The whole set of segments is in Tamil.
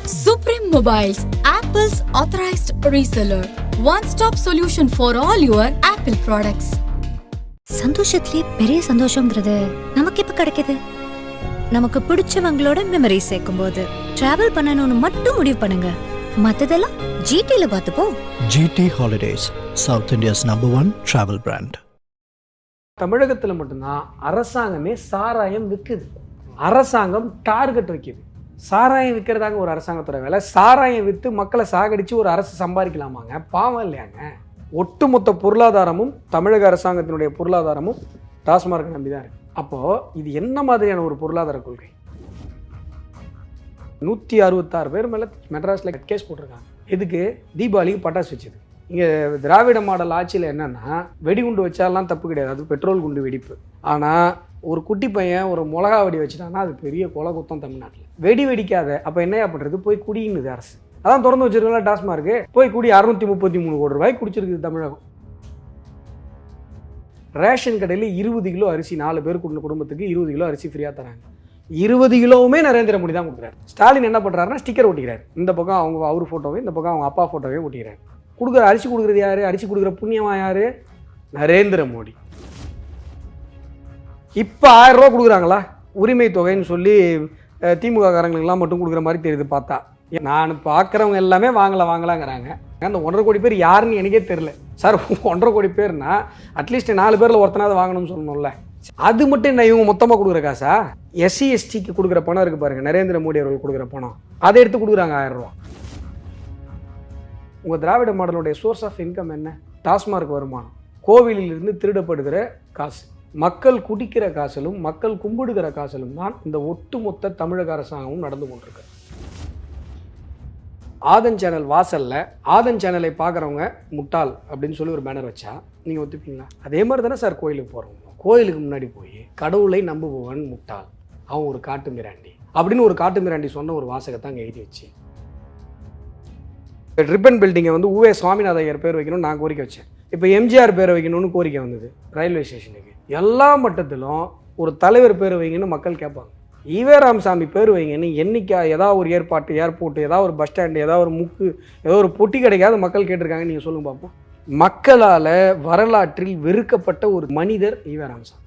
Supreme Mobiles, Apple's authorized reseller. One-stop solution for all your Apple products. சந்தோஷத்திலே பெரிய சந்தோஷங்கிறது நமக்கு எப்ப கிடைக்குது? நமக்கு பிடிச்சவங்களோட மெமரி சேர்க்கும் போது. டிராவல் பண்ணணும்னு மட்டும் முடிவு பண்ணுங்க. மத்ததெல்லாம் ஜிடில பார்த்துப்போம். GT Holidays, South India's #1 travel brand. தமிழகத்தில் மட்டும்தான் அரசாங்கமே சாராயம் விற்குது. அரசாங்கம் டார்கெட் வைக்குது. சாராயம் விற்கிறதாங்க ஒரு அரசாங்கத்தோட வேலை. சாராயம் விற்று மக்களை சாகடிச்சு ஒரு அரசு சம்பாதிக்கலாமாங்க? பாவம் இல்லையாங்க? ஒட்டுமொத்த பொருளாதாரமும் தமிழக அரசாங்கத்தினுடைய பொருளாதாரமும் டாஸ்மார்க் நம்பி தான் இருக்கு. அப்போது இது என்ன மாதிரியான ஒரு பொருளாதார கொள்கை? 166 பேர் மேலே மெட்ராஸில் கேஸ் போட்டிருக்காங்க. எதுக்கு? தீபாவளிக்கு பட்டாசு வச்சது. இங்கே திராவிட மாடல் ஆட்சியில் என்னென்னா வெடிகுண்டு வச்சாலாம் தப்பு கிடையாது, அது பெட்ரோல் குண்டு வெடிப்பு. ஆனால் ஒரு குட்டி பையன் ஒரு மிளகா வெடி வச்சுட்டான்னா அது பெரிய கொலை குத்தம் தமிழ்நாட்டில். வெடி வெடிக்காத அப்போ என்னையா பண்ணுறது? போய் குடின்னுது அரசு. அதான் திறந்து வச்சிருக்கல டாஸ்மார்க்கு. போய் குடி 633 கோடி ரூபாய்க்கு குடிச்சிருக்குது தமிழகம். ரேஷன் கடையில் 20 கிலோ அரிசி 4 பேர் குடும்பத்துக்கு 20 கிலோ அரிசி ஃப்ரீயாக தராங்க. 20 கிலோவுமே நரேந்திர மோடி தான் கொடுக்குறாரு. ஸ்டாலின் என்ன பண்ணுறாருன்னா ஸ்டிக்கர் ஒட்டிக்கிறார். இந்த பக்கம் அவர் ஃபோட்டோவே, இந்த பக்கம் அவங்க அப்பா ஃபோட்டோவே ஒட்டிக்கிறார். கொடுக்குற அரிசி கொடுக்குறது யார்? அரிசி கொடுக்குற புண்ணியமா யார்? நரேந்திர மோடி. இப்போ 1000 ரூபா கொடுக்குறாங்களா உரிமை தொகைன்னு சொல்லி திமுக காரங்களுக்கெல்லாம் மட்டும் கொடுக்குற மாதிரி தெரியுது பார்த்தா. நான் பார்க்குறவங்க எல்லாமே வாங்கலாங்கிறாங்க. அந்த 1.5 கோடி பேர் யாருன்னு எனக்கே தெரில சார். 1.5 கோடி பேர்னா அட்லீஸ்ட் 4 பேரில் ஒருத்தனாவது வாங்கணும்னு சொல்லணும்ல. அது மட்டும் என்ன இவங்க மொத்தமாக கொடுக்குற காசா? SC STக்கு கொடுக்குற பணம் இருக்குது பாருங்கள், நரேந்திர மோடி அவர்கள் கொடுக்குற பணம், அதை எடுத்து கொடுக்குறாங்க 1000 ரூபா. உங்கள் திராவிட மாடலுடைய சோர்ஸ் ஆஃப் இன்கம் என்ன? டாஸ்மார்க் வருமானம், கோவிலிலிருந்து திருடப்படுகிற காசு, மக்கள் குடிக்கிற காசிலும் மக்கள் கும்பிடுகிற காசிலும் தான் இந்த ஒட்டுமொத்த தமிழக அரசாங்கமும் நடந்து கொண்டிருக்கு. ஆதன் சேனல் வாசலில் ஆதன் சேனலை பார்க்குறவங்க முட்டாள் அப்படின்னு சொல்லி ஒரு பேனர் வச்சா நீங்கள் ஒத்துப்பீங்களா? அதே மாதிரி தானே சார் கோயிலுக்கு போகிறவங்க. கோயிலுக்கு முன்னாடி போய் கடவுளை நம்புபவன் முட்டாள், அவன் ஒரு காட்டு மிராண்டி அப்படின்னு ஒரு காட்டு மிராண்டி சொன்ன ஒரு வாசகத்தை அங்கே எழுதி வச்சு, ரிப்பன் பில்டிங்கை வந்து உவே சுவாமிநாத ஐயர் பேர் வைக்கணும்னு நான் கோரிக்கை வச்சேன். இப்போ MGR பேர் வைக்கணும்னு கோரிக்கை வந்தது ரயில்வே ஸ்டேஷனுக்கு. எல்லா மட்டத்திலும் ஒரு தலைவர் பேர் வைங்கன்னு மக்கள் கேட்பாங்க. ஈவே ராமசாமி பேர் வைங்கன்னு என்னைக்கா ஏதாவது ஒரு ஏர்போர்ட், ஏதாவது ஒரு பஸ் ஸ்டாண்டு, ஏதாவது ஒரு முக்கு, ஏதோ ஒரு பொட்டி கிடைக்காத மக்கள் கேட்டிருக்காங்க. நீங்கள் சொல்லுங்க பார்ப்போம். மக்களால் வரலாற்றில் வெறுக்கப்பட்ட ஒரு மனிதர் ஈவே ராமசாமி.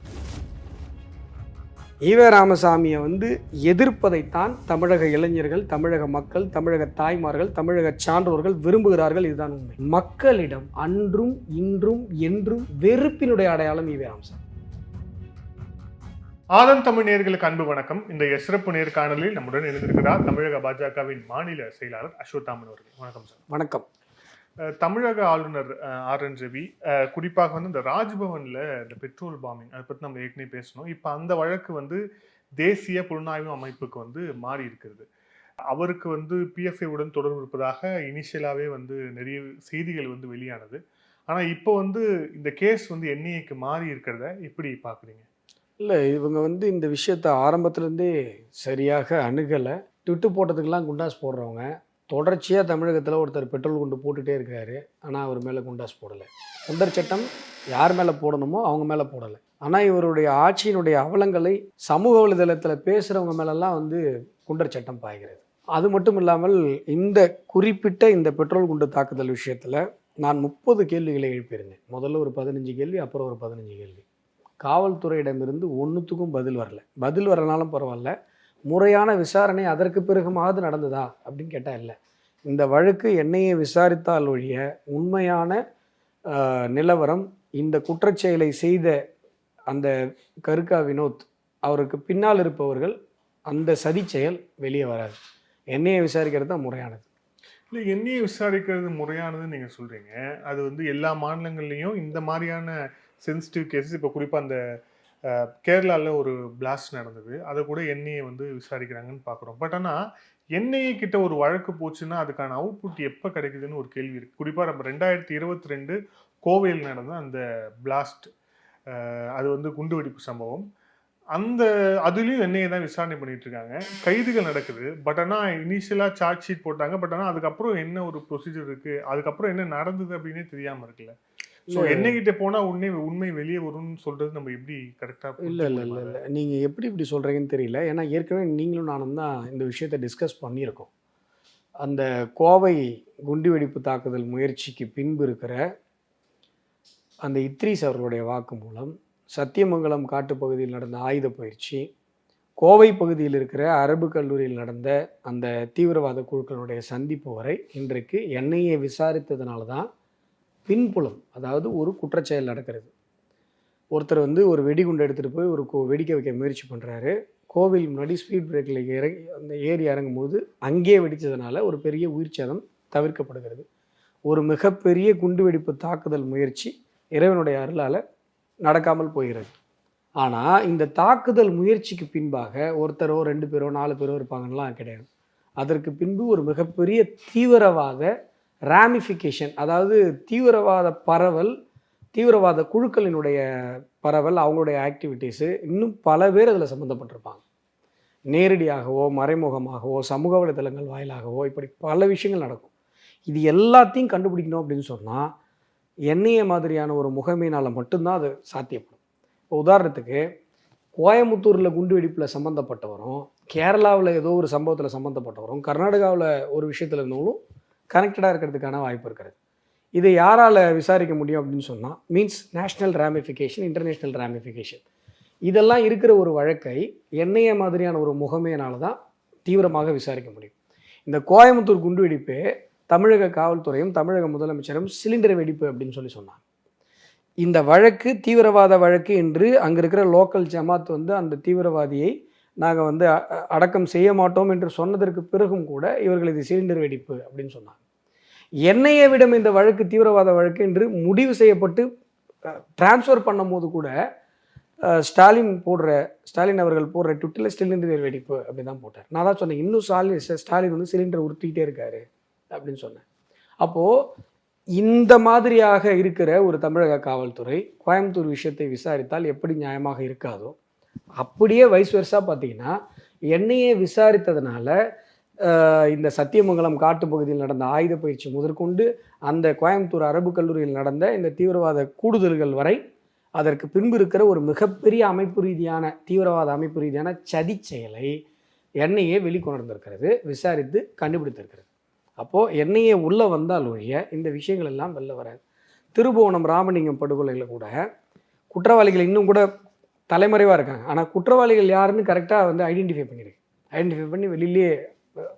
ஈவே ராமசாமியை வந்து எதிர்ப்பதைத்தான் தமிழக இளைஞர்கள், தமிழக மக்கள், தமிழக தாய்மார்கள், தமிழக சான்றோர்கள் விரும்புகிறார்கள். இதுதான் உண்மை. மக்களிடம் அன்றும் இன்றும் என்றும் வெறுப்பினுடைய அடையாளம் ஈவே ராமசாமி. ஆதன் தமிழ் நேயர்களுக்கு அன்பு வணக்கம். இந்த சிறப்பு நேர்காணலில் நம்முடன் இணைந்திருக்கிறார் தமிழக பாஜகவின் மாநில செயலாளர் அஸ்வத்தாமன் அவர்கள். வணக்கம் சார். வணக்கம். தமிழக ஆளுநர் RN ரவி குறிப்பாக வந்து இந்த ராஜ்பவன்ல இந்த பெட்ரோல் பாம்பிங் அதை பற்றி நம்ம ஏற்கனவே பேசணும். இப்போ அந்த வழக்கு வந்து தேசிய புலனாய்வு அமைப்புக்கு வந்து மாறி இருக்கிறது. அவருக்கு வந்து PFI உடன் தொடர்பு இருப்பதாக இனிஷியலாகவே வந்து நிறைய செய்திகள் வந்து வெளியானது. ஆனால் இப்போ வந்து இந்த கேஸ் வந்து NIAக்கு மாறி இருக்கிறத எப்படி பார்க்குறீங்க? இல்லை, இவங்க வந்து இந்த விஷயத்தை ஆரம்பத்துலேருந்தே சரியாக அணுகலை. ட்விட்டு போட்டதுக்கெல்லாம் குண்டாஸ் போடுறவங்க. தொடர்ச்சியாக தமிழகத்தில் ஒருத்தர் பெட்ரோல் குண்டு போட்டுகிட்டே இருக்கிறாரு, ஆனால் அவர் மேலே குண்டாஸ் போடலை. குண்டர் சட்டம் யார் மேலே போடணுமோ அவங்க மேலே போடலை. ஆனால் இவருடைய ஆட்சியினுடைய அவலங்களை சமூக வலைதளத்தில் பேசுகிறவங்க மேலெல்லாம் வந்து குண்டர் சட்டம் பாய்கிறது. அது மட்டும் இல்லாமல் இந்த குறிப்பிட்ட இந்த பெட்ரோல் குண்டு தாக்குதல் விஷயத்தில் நான் 30 கேள்விகளை எழுப்பியிருந்தேன். முதல்ல ஒரு 15 கேள்வி, அப்புறம் ஒரு 15 கேள்வி. காவல்துறையிடமிருந்து ஒன்றுத்துக்கும் பதில் வரனாலும் பரவாயில்ல, முறையான விசாரணை அதற்கு பிறகுமாவது நடந்ததா அப்படின்னு கேட்டால் இல்லை. இந்த வழக்கு NIA விசாரித்தால் ஒழிய உண்மையான நிலவரம், இந்த குற்றச்செயலை செய்த அந்த கருக்கா வினோத் அவருக்கு பின்னால் இருப்பவர்கள், அந்த சதி செயல் வெளியே வராது. NIA விசாரிக்கிறது தான் முறையானது. இல்லை, NIA விசாரிக்கிறது முறையானதுன்னு நீங்கள் சொல்கிறீங்க. அது வந்து எல்லா மாநிலங்கள்லேயும் இந்த மாதிரியான சென்சிட்டிவ் கேசஸ், இப்போ குறிப்பாக அந்த கேரளாவில் ஒரு பிளாஸ்ட் நடந்தது, அதை கூட NIA வந்து விசாரிக்கிறாங்கன்னு பார்க்குறோம். பட் ஆனால் NIA கிட்ட ஒரு வழக்கு போச்சுன்னா அதுக்கான அவுட்புட் எப்போ கிடைக்குதுன்னு ஒரு கேள்வி இருக்குது. குறிப்பாக நம்ம 2022 கோவையில் நடந்த அந்த பிளாஸ்ட், அது வந்து குண்டுவெடிப்பு சம்பவம், அதுலேயும் NIA தான் விசாரணை பண்ணிட்டு இருக்காங்க. கைதுகள் நடக்குது. பட் ஆனால் இனிஷியலாக சார்ஜ் ஷீட் போட்டாங்க. பட் ஆனால் அதுக்கப்புறம் என்ன ஒரு ப்ரொசீஜர் இருக்குது, அதுக்கப்புறம் என்ன நடந்தது அப்படின்னே தெரியாமல் இருக்குல்ல. ஸோ NIA போனால் உண்மை வெளியே வரும்னு சொல்கிறது நம்ம எப்படி கரெக்டாக? இல்லை, நீங்கள் எப்படி இப்படி சொல்கிறீங்கன்னு தெரியல. ஏன்னா ஏற்கனவே நீங்களும் நானும் தான் இந்த விஷயத்தை டிஸ்கஸ் பண்ணியிருக்கோம். அந்த கோவை குண்டுவெடிப்பு தாக்குதல் முயற்சிக்கு பின்பு இருக்கிற அந்த இத்ரீஸ் அவர்களுடைய வாக்குமூலம், சத்தியமங்கலம் காட்டுப்பகுதியில் நடந்த ஆயுத பயிற்சி, கோவை பகுதியில் இருக்கிற அரபு கல்லூரியில் நடந்த அந்த தீவிரவாத குழுக்களுடைய சந்திப்பு வரை இன்றைக்கு என்ஐஏ விசாரித்ததுனால தான் பின்புலம், அதாவது ஒரு குற்றச்செயல் நடக்கிறது. ஒருத்தர் வந்து ஒரு வெடிகுண்டு எடுத்துகிட்டு போய் ஒரு வெடிக்க வைக்க முயற்சி பண்ணுறாரு. கோவில் முன்னாடி ஸ்பீட் பிரேக்கில் அந்த ஏறி இறங்கும்போது அங்கேயே வெடித்ததுனால ஒரு பெரிய உயிர் சேதம் தவிர்க்கப்படுகிறது. ஒரு மிகப்பெரிய குண்டுவெடிப்பு தாக்குதல் முயற்சி இறைவனுடைய அருளால் நடக்காமல் போகிறது. ஆனால் இந்த தாக்குதல் முயற்சிக்கு பின்பாக ஒருத்தரோ 2 பேரோ 4 பேரோ இருப்பாங்கலாம் கிடையாது. அதற்கு பின்பு ஒரு மிகப்பெரிய தீவிரவாத ராமிஃபிகேஷன், அதாவது தீவிரவாத பரவல், தீவிரவாத குழுக்களினுடைய பரவல், அவங்களுடைய ஆக்டிவிட்டீஸு, இன்னும் பல பேர் அதில் சம்மந்தப்பட்டிருப்பாங்க. நேரடியாகவோ மறைமுகமாகவோ சமூக வலைதளங்கள் வாயிலாகவோ இப்படி பல விஷயங்கள் நடக்கும். இது எல்லாத்தையும் கண்டுபிடிக்கணும் அப்படின்னு சொன்னால் என்ஐஏ மாதிரியான ஒரு முகமையினால் மட்டும்தான் அது சாத்தியப்படும். இப்போ உதாரணத்துக்கு கோயம்புத்தூரில் குண்டு வெடிப்பில் சம்மந்தப்பட்டவரும், கேரளாவில் ஏதோ ஒரு சம்பவத்தில் சம்மந்தப்பட்டவரும், கர்நாடகாவில் ஒரு விஷயத்தில் இருந்தவங்களும் கனெக்டடாக இருக்கிறதுக்கான வாய்ப்பு இருக்கிறது. இதை யாரால் விசாரிக்க முடியும் அப்படின்னு சொன்னால் means national ramification, international ramification, இதெல்லாம் இருக்கிற ஒரு வழக்கை என்ஐஏ மாதிரியான ஒரு முகமையினால தான் தீவிரமாக விசாரிக்க முடியும். இந்த கோயம்புத்தூர் குண்டு வெடிப்பே தமிழக காவல்துறையும் தமிழக முதலமைச்சரும் சிலிண்டர் வெடிப்பு அப்படின்னு சொன்னாங்க. இந்த வழக்கு தீவிரவாத வழக்கு என்று அங்கே இருக்கிற லோக்கல் ஜமாத் வந்து அந்த தீவிரவாதியை நாங்கள் வந்து அடக்கம் செய்ய மாட்டோம் என்று சொன்னதற்கு பிறகும் கூட இவர்கள் இது சிலிண்டர் வெடிப்பு அப்படின்னு சொன்னாங்க. என்ஐஏவிடம் இந்த வழக்கு தீவிரவாத வழக்கு என்று முடிவு செய்யப்பட்டு டிரான்ஸ்ஃபர் பண்ணும் போது கூட ஸ்டாலின் அவர்கள் போடுற ட்விட்டரில் சிலிண்டர் வெடிப்பு அப்படி தான் போட்டார். நான் தான் சொன்னேன், இன்னும் ஸ்டாலின் வந்து சிலிண்டர் உருட்டிக்கிட்டே இருக்காரு அப்படின்னு சொன்னேன். அப்போது இந்த மாதிரியாக இருக்கிற ஒரு தமிழக காவல்துறை கோயம்புத்தூர் விஷயத்தை விசாரித்தால் எப்படி நியாயமாக இருக்காதோ அப்படியே வைஸ் வெர்ஸா பார்த்தீங்கன்னா என்ஐஏ விசாரித்ததுனால இந்த சத்தியமங்கலம் காட்டுப்பகுதியில் நடந்த ஆயுத பயிற்சி முதற்கொண்டு அந்த கோயம்புத்தூர் அரபு கல்லூரியில் நடந்த இந்த தீவிரவாத கூடுதல்கள் வரை அதற்கு பின்பு இருக்கிற ஒரு மிகப்பெரிய அமைப்பு ரீதியான தீவிரவாத அமைப்பு ரீதியான சதி செயலை என்ஐஏ வெளிக்கொண்டிருக்கிறது, விசாரித்து கண்டுபிடித்திருக்கிறது. அப்போது என்ஐஏ உள்ளே வந்தால் ஒழிய இந்த விஷயங்கள் எல்லாம் வெளில வராது. திருபுவனம் ராமலிங்கம் படுகொலையில் கூட குற்றவாளிகள் இன்னும் கூட தலைமறைவாக இருக்காங்க. ஆனால் குற்றவாளிகள் யாருன்னு கரெக்டாக வந்து ஐடென்டிஃபை பண்ணி வெளியிலேயே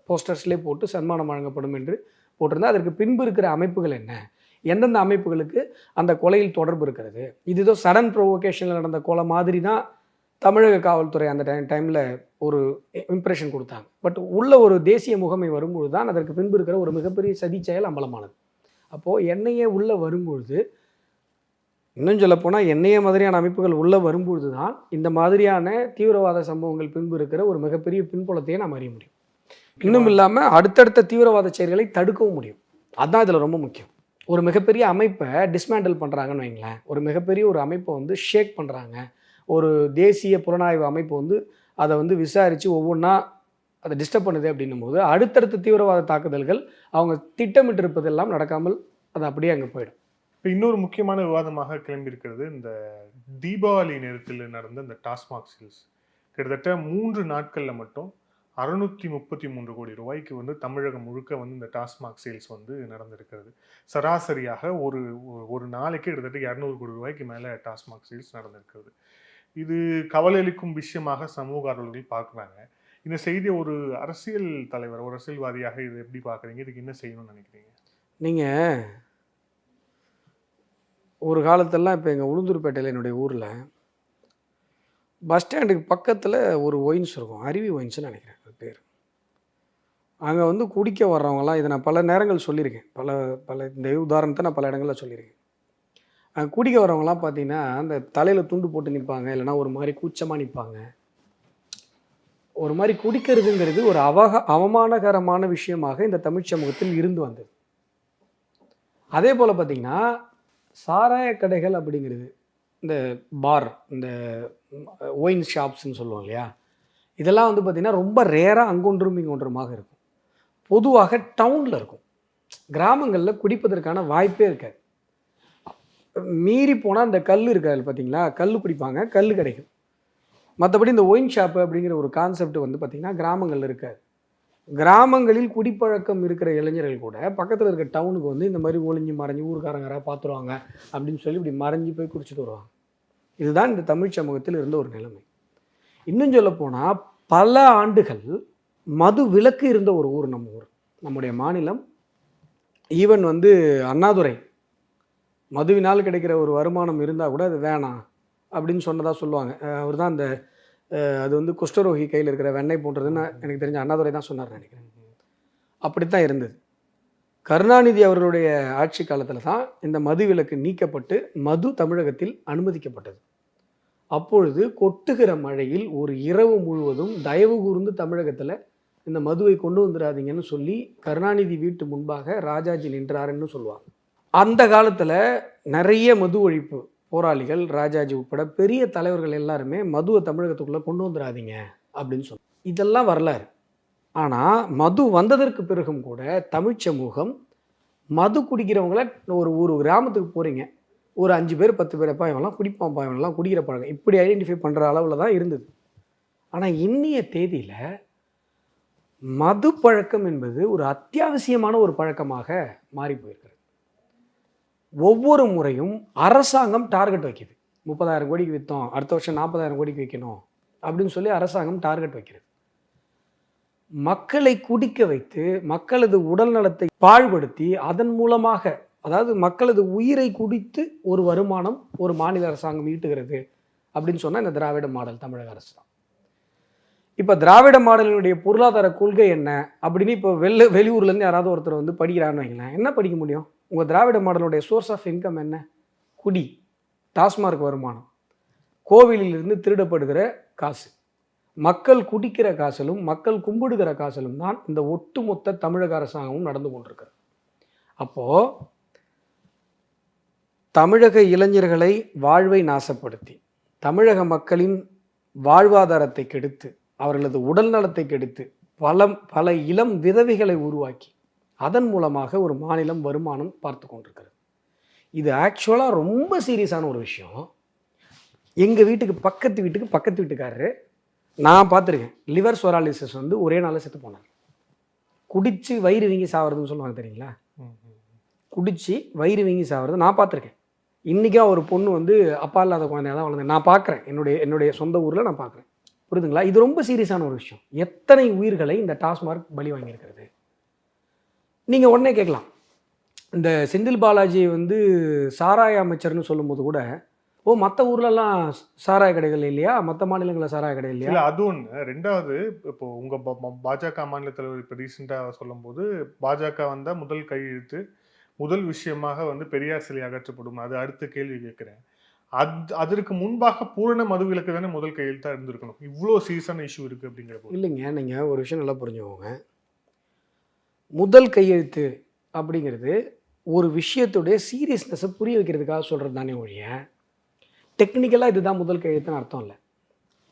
போஸ்டர்ஸ்லேயே போட்டு சன்மானம் வழங்கப்படும் என்று போட்டிருந்தால் அதற்கு பின்பு இருக்கிற அமைப்புகள் என்ன, எந்தெந்த அமைப்புகளுக்கு அந்த கொலையில் தொடர்பு இருக்கிறது, இது ஏதோ சடன் ப்ரொவோகேஷனில் நடந்த கொலை மாதிரி தான் தமிழக காவல்துறை அந்த டைமில் ஒரு இம்ப்ரெஷன் கொடுத்தாங்க. பட் உள்ள ஒரு தேசிய முகமை வரும்பொழுது தான் அதற்கு பின்பு இருக்கிற ஒரு மிகப்பெரிய சதி செயல் அம்பலமானது. அப்போது என்ஐஏ உள்ளே வரும்பொழுது, இன்னும் சொல்லப்போனால் என்ஐஏ மாதிரியான அமைப்புகள் உள்ளே வரும்பொழுது தான் இந்த மாதிரியான தீவிரவாத சம்பவங்கள் பின்பு இருக்கிற ஒரு மிகப்பெரிய பின்புலத்தையே நாம் அறிய முடியும். இன்னும் இல்லாமல் அடுத்தடுத்த தீவிரவாத செயல்களை தடுக்கவும் முடியும். அதுதான் இதில் ரொம்ப முக்கியம். ஒரு மிகப்பெரிய அமைப்பை டிஸ்மேண்டில் பண்ணுறாங்கன்னு வைங்களேன், ஒரு மிகப்பெரிய ஒரு அமைப்பை வந்து ஷேக் பண்ணுறாங்க, ஒரு தேசிய புலனாய்வு அமைப்பு வந்து அதை வந்து விசாரித்து ஒவ்வொன்றா அதை டிஸ்டர்ப் பண்ணுது அப்படின்னும் போது அடுத்தடுத்த தீவிரவாத தாக்குதல்கள் அவங்க திட்டமிட்டு இருப்பதெல்லாம் நடக்காமல் அது அப்படியே அங்கே போயிடும். இப்போ இன்னொரு முக்கியமான விவாதமாக கிளம்பி இருக்கிறது இந்த தீபாவளி நேரத்தில் நடந்த இந்த டாஸ்மாக் சேல்ஸ். கிட்டத்தட்ட 3 நாட்களில் மட்டும் 633 கோடி ரூபாய்க்கு வந்து தமிழகம் முழுக்க வந்து இந்த டாஸ்மாக் சேல்ஸ் வந்து நடந்திருக்கிறது. சராசரியாக ஒரு நாளைக்கு கிட்டத்தட்ட 200 கோடி ரூபாய்க்கு மேலே டாஸ்மாக் சேல்ஸ் நடந்திருக்கிறது. இது கவலையளிக்கும் விஷயமாக சமூக ஆர்வலர்கள் பார்க்குறாங்க. இந்த செய்தியை ஒரு அரசியல் தலைவர், ஒரு அரசியல்வாதியாக இது எப்படி பார்க்குறீங்க? இதுக்கு என்ன செய்யணும்னு நினைக்கிறீங்க? நீங்கள் ஒரு காலத்தெல்லாம் இப்போ எங்கள் உளுந்தூர்பேட்டையில் என்னுடைய ஊரில் பஸ் ஸ்டாண்டுக்கு பக்கத்தில் ஒரு ஒயின்ஸ் இருக்கும், அருவி ஒயின்ஸ்னு நினைக்கிறேன் அது பேர். அங்கே வந்து குடிக்க வர்றவங்கலாம், இதை நான் பல நேரங்கள் சொல்லியிருக்கேன், பல இந்த உதாரணத்தை நான் பல இடங்களில் சொல்லியிருக்கேன். அங்கே குடிக்க வரவங்கலாம் பார்த்தீங்கன்னா அந்த தலையில் துண்டு போட்டு நிற்பாங்க, இல்லைனா ஒரு மாதிரி கூச்சமாக நிற்பாங்க. ஒரு மாதிரி குடிக்கிறதுங்கிறது ஒரு அவமானகரமான விஷயமாக இந்த தமிழ் சமூகத்தில் இருந்து வந்தது. அதே போல் பார்த்திங்கன்னா சாராய கடைகள் அப்படிங்கிறது, இந்த பார், இந்த ஒயின் ஷாப்ஸ்ன்னு சொல்லுவோம் இல்லையா, இதெல்லாம் வந்து பார்த்திங்கன்னா ரொம்ப ரேராக அங்கொன்றும் இங்கொன்றுமாக இருக்கும். பொதுவாக டவுனில் இருக்கும், கிராமங்களில் குடிப்பதற்கான வாய்ப்பே இருக்காது. மீறி போனால் அந்த கல் இருக்காது பார்த்தீங்களா, கல் குடிப்பாங்க, கல் கிடைக்கும். மற்றபடி இந்த ஒயின் ஷாப்பு அப்படிங்கிற ஒரு கான்செப்ட் வந்து பார்த்திங்கன்னா கிராமங்களில் இருக்காது. கிராமங்களில் குடிப்பழக்கம் இருக்கிற இளைஞர்கள் கூட பக்கத்தில் இருக்க டவுனுக்கு வந்து இந்த மாதிரி ஒளிஞ்சு மறைஞ்சு ஊருக்காரங்க பார்த்துருவாங்க அப்படின்னு சொல்லி இப்படி மறைஞ்சு போய் குடிச்சிட்டு வருவாங்க. இதுதான் இந்த தமிழ் சமூகத்தில் இருந்த ஒரு நிலைமை. இன்னும் சொல்லப்போனால் பல ஆண்டுகள் மது விலக்கு இருந்த ஒரு ஊர் நம்ம ஊர், நம்முடைய மாநிலம். ஈவன் வந்து அண்ணாதுரை மதுவினால் கிடைக்கிற ஒரு வருமானம் இருந்தால் கூட அது வேணாம் அப்படின்னு சொன்னதாக சொல்லுவாங்க. அவர் தான் அந்த அது வந்து குஷ்டரோகி கையில் இருக்கிற வெண்ணெய் போன்றதுன்னு எனக்கு தெரிஞ்ச அண்ணாதுரை தான் சொன்னார் நினைக்கிறேன். அப்படித்தான் இருந்தது. கருணாநிதி அவர்களுடைய ஆட்சி காலத்தில் தான் இந்த மது விலக்கு நீக்கப்பட்டு மது தமிழகத்தில் அனுமதிக்கப்பட்டது. அப்பொழுது கொட்டுகிற மழையில் ஒரு இரவு முழுவதும் தயவு கூர்ந்து தமிழகத்தில் இந்த மதுவை கொண்டு வந்துடாதீங்கன்னு சொல்லி கருணாநிதி வீட்டு முன்பாக ராஜாஜி நின்றாருன்னு சொல்லுவாங்க. அந்த காலத்தில் நிறைய மது ஒழிப்பு போராளிகள், ராஜாஜி உட்பட பெரிய தலைவர்கள் எல்லாருமே மதுவை தமிழகத்துக்குள்ளே கொண்டு வந்துடாதீங்க அப்படின்னு சொல்லுவாங்க. இதெல்லாம் வரலாறு. ஆனால் மது வந்ததற்கு பிறகும் கூட தமிழ் சமூகம் மது குடிக்கிறவங்கள ஒரு கிராமத்துக்கு போகிறீங்க, ஒரு 5 பேர் 10 பேர் பாயவெல்லாம் குடிப்பான், பாயவெல்லாம் குடிக்கிற பழக்கம், இப்படி ஐடென்டிஃபை பண்ணுற அளவில் தான் இருந்தது. ஆனால் இன்னைய தேதியில் மது பழக்கம் என்பது ஒரு அத்தியாவசியமான ஒரு பழக்கமாக மாறி போயிருக்கிறது. ஒவ்வொரு முறையும் அரசாங்கம் டார்கெட் வைக்குது. 30,000 கோடிக்கு விற்றோம், அடுத்த வருஷம் 40,000 கோடிக்கு வைக்கணும் அப்படின்னு சொல்லி அரசாங்கம் டார்கெட் வைக்கிறது. மக்களை குடிக்க வைத்து மக்களது உடல் நலத்தை பாழ்படுத்தி அதன் மூலமாக, அதாவது மக்களது உயிரை குடித்து ஒரு வருமானம் ஒரு மாநில அரசாங்கம் ஈட்டுகிறது அப்படின்னு சொன்னால் இந்த திராவிட மாடல் தமிழக அரசு தான். இப்போ திராவிட மாடலினுடைய பொருளாதார கொள்கை என்ன அப்படின்னு இப்போ வெளியூர்லேருந்து யாராவது ஒருத்தர் வந்து படிக்கிறான்னு வைங்களேன், என்ன படிக்க முடியும்? உங்கள் திராவிட மாடலுடைய சோர்ஸ் ஆஃப் இன்கம் என்ன? குடி, டாஸ்மார்க் வருமானம், கோவிலிலிருந்து திருடப்படுகிற காசு, மக்கள் குடிக்கிற காசிலும் மக்கள் கும்பிடுகிற காசிலும் தான் இந்த ஒட்டுமொத்த தமிழக அரசாங்கமும் நடந்து கொண்டிருக்கிறது. அப்போது தமிழக இளைஞர்களை வாழ்வை நாசப்படுத்தி தமிழக மக்களின் வாழ்வாதாரத்தை கெடுத்து அவர்களது உடல் நலத்தை கெடுத்து பல இளம் விதவைகளை உருவாக்கி அதன் மூலமாக ஒரு மாநிலம் வருமானம் பார்த்து கொண்டிருக்கிறது. இது ஆக்சுவலாக ரொம்ப சீரியஸான ஒரு விஷயம். எங்கள் வீட்டுக்கு பக்கத்து வீட்டுக்காரரு நான் பார்த்துருக்கேன், லிவர் சொராலிசிஸ் வந்து ஒரே நாளில் செத்து போனார். குடித்து வயிறு வீங்கி சாவறதுன்னு சொல்லுவாங்க தெரியுங்களா? குடித்து வயிறு வீங்கி சாவறது நான் பார்த்துருக்கேன். இன்றைக்கும் ஒரு பொண்ணு வந்து அப்பா இல்லாத குழந்தையாக தான் வளர்ந்தேன். நான் பார்க்குறேன், என்னுடைய சொந்த ஊரில் நான் பார்க்குறேன். புரியுதுங்களா? இது ரொம்ப சீரியஸான ஒரு விஷயம். எத்தனை உயிர்களை இந்த டாஸ்மார்க் பலி வாங்கியிருக்கிறது. நீங்கள் உடனே கேட்கலாம், இந்த செந்தில் பாலாஜி வந்து சாராய அமைச்சர்னு சொல்லும்போது கூட, மற்ற ஊர்லலாம் சாராய கடைகள் இல்லையா, மற்ற மாநிலங்களில் சாராய கடை இல்லையா? இல்லை, அது ஒன்று. ரெண்டாவது, இப்போ உங்கள் பாஜக மாநில தலைவர் இப்போ ரீசெண்டாக சொல்லும்போது பாஜக வந்தால் முதல் கையெழுத்து முதல் விஷயமாக வந்து பெரியார் சிலை அகற்றப்படும். அது அடுத்த கேள்வி கேட்குறேன். அதற்கு முன்பாக பூரண மதுவிலக்கு தானே முதல் கையெழுத்தாக இருந்திருக்கணும். இவ்வளோ சீரியஸான இஷ்யூ இருக்குது அப்படிங்கிறப்போ. இல்லைங்க, நீங்கள் ஒரு விஷயம் நல்லா புரிஞ்சுக்கோங்க. முதல் கையெழுத்து அப்படிங்கிறது ஒரு விஷயத்துடைய சீரியஸ்னஸை புரிய வைக்கிறதுக்காக சொல்கிறது தானே ஒழிய டெக்னிக்கலாக இதுதான் முதல் கையெழுத்துன்னு அர்த்தம் இல்லை.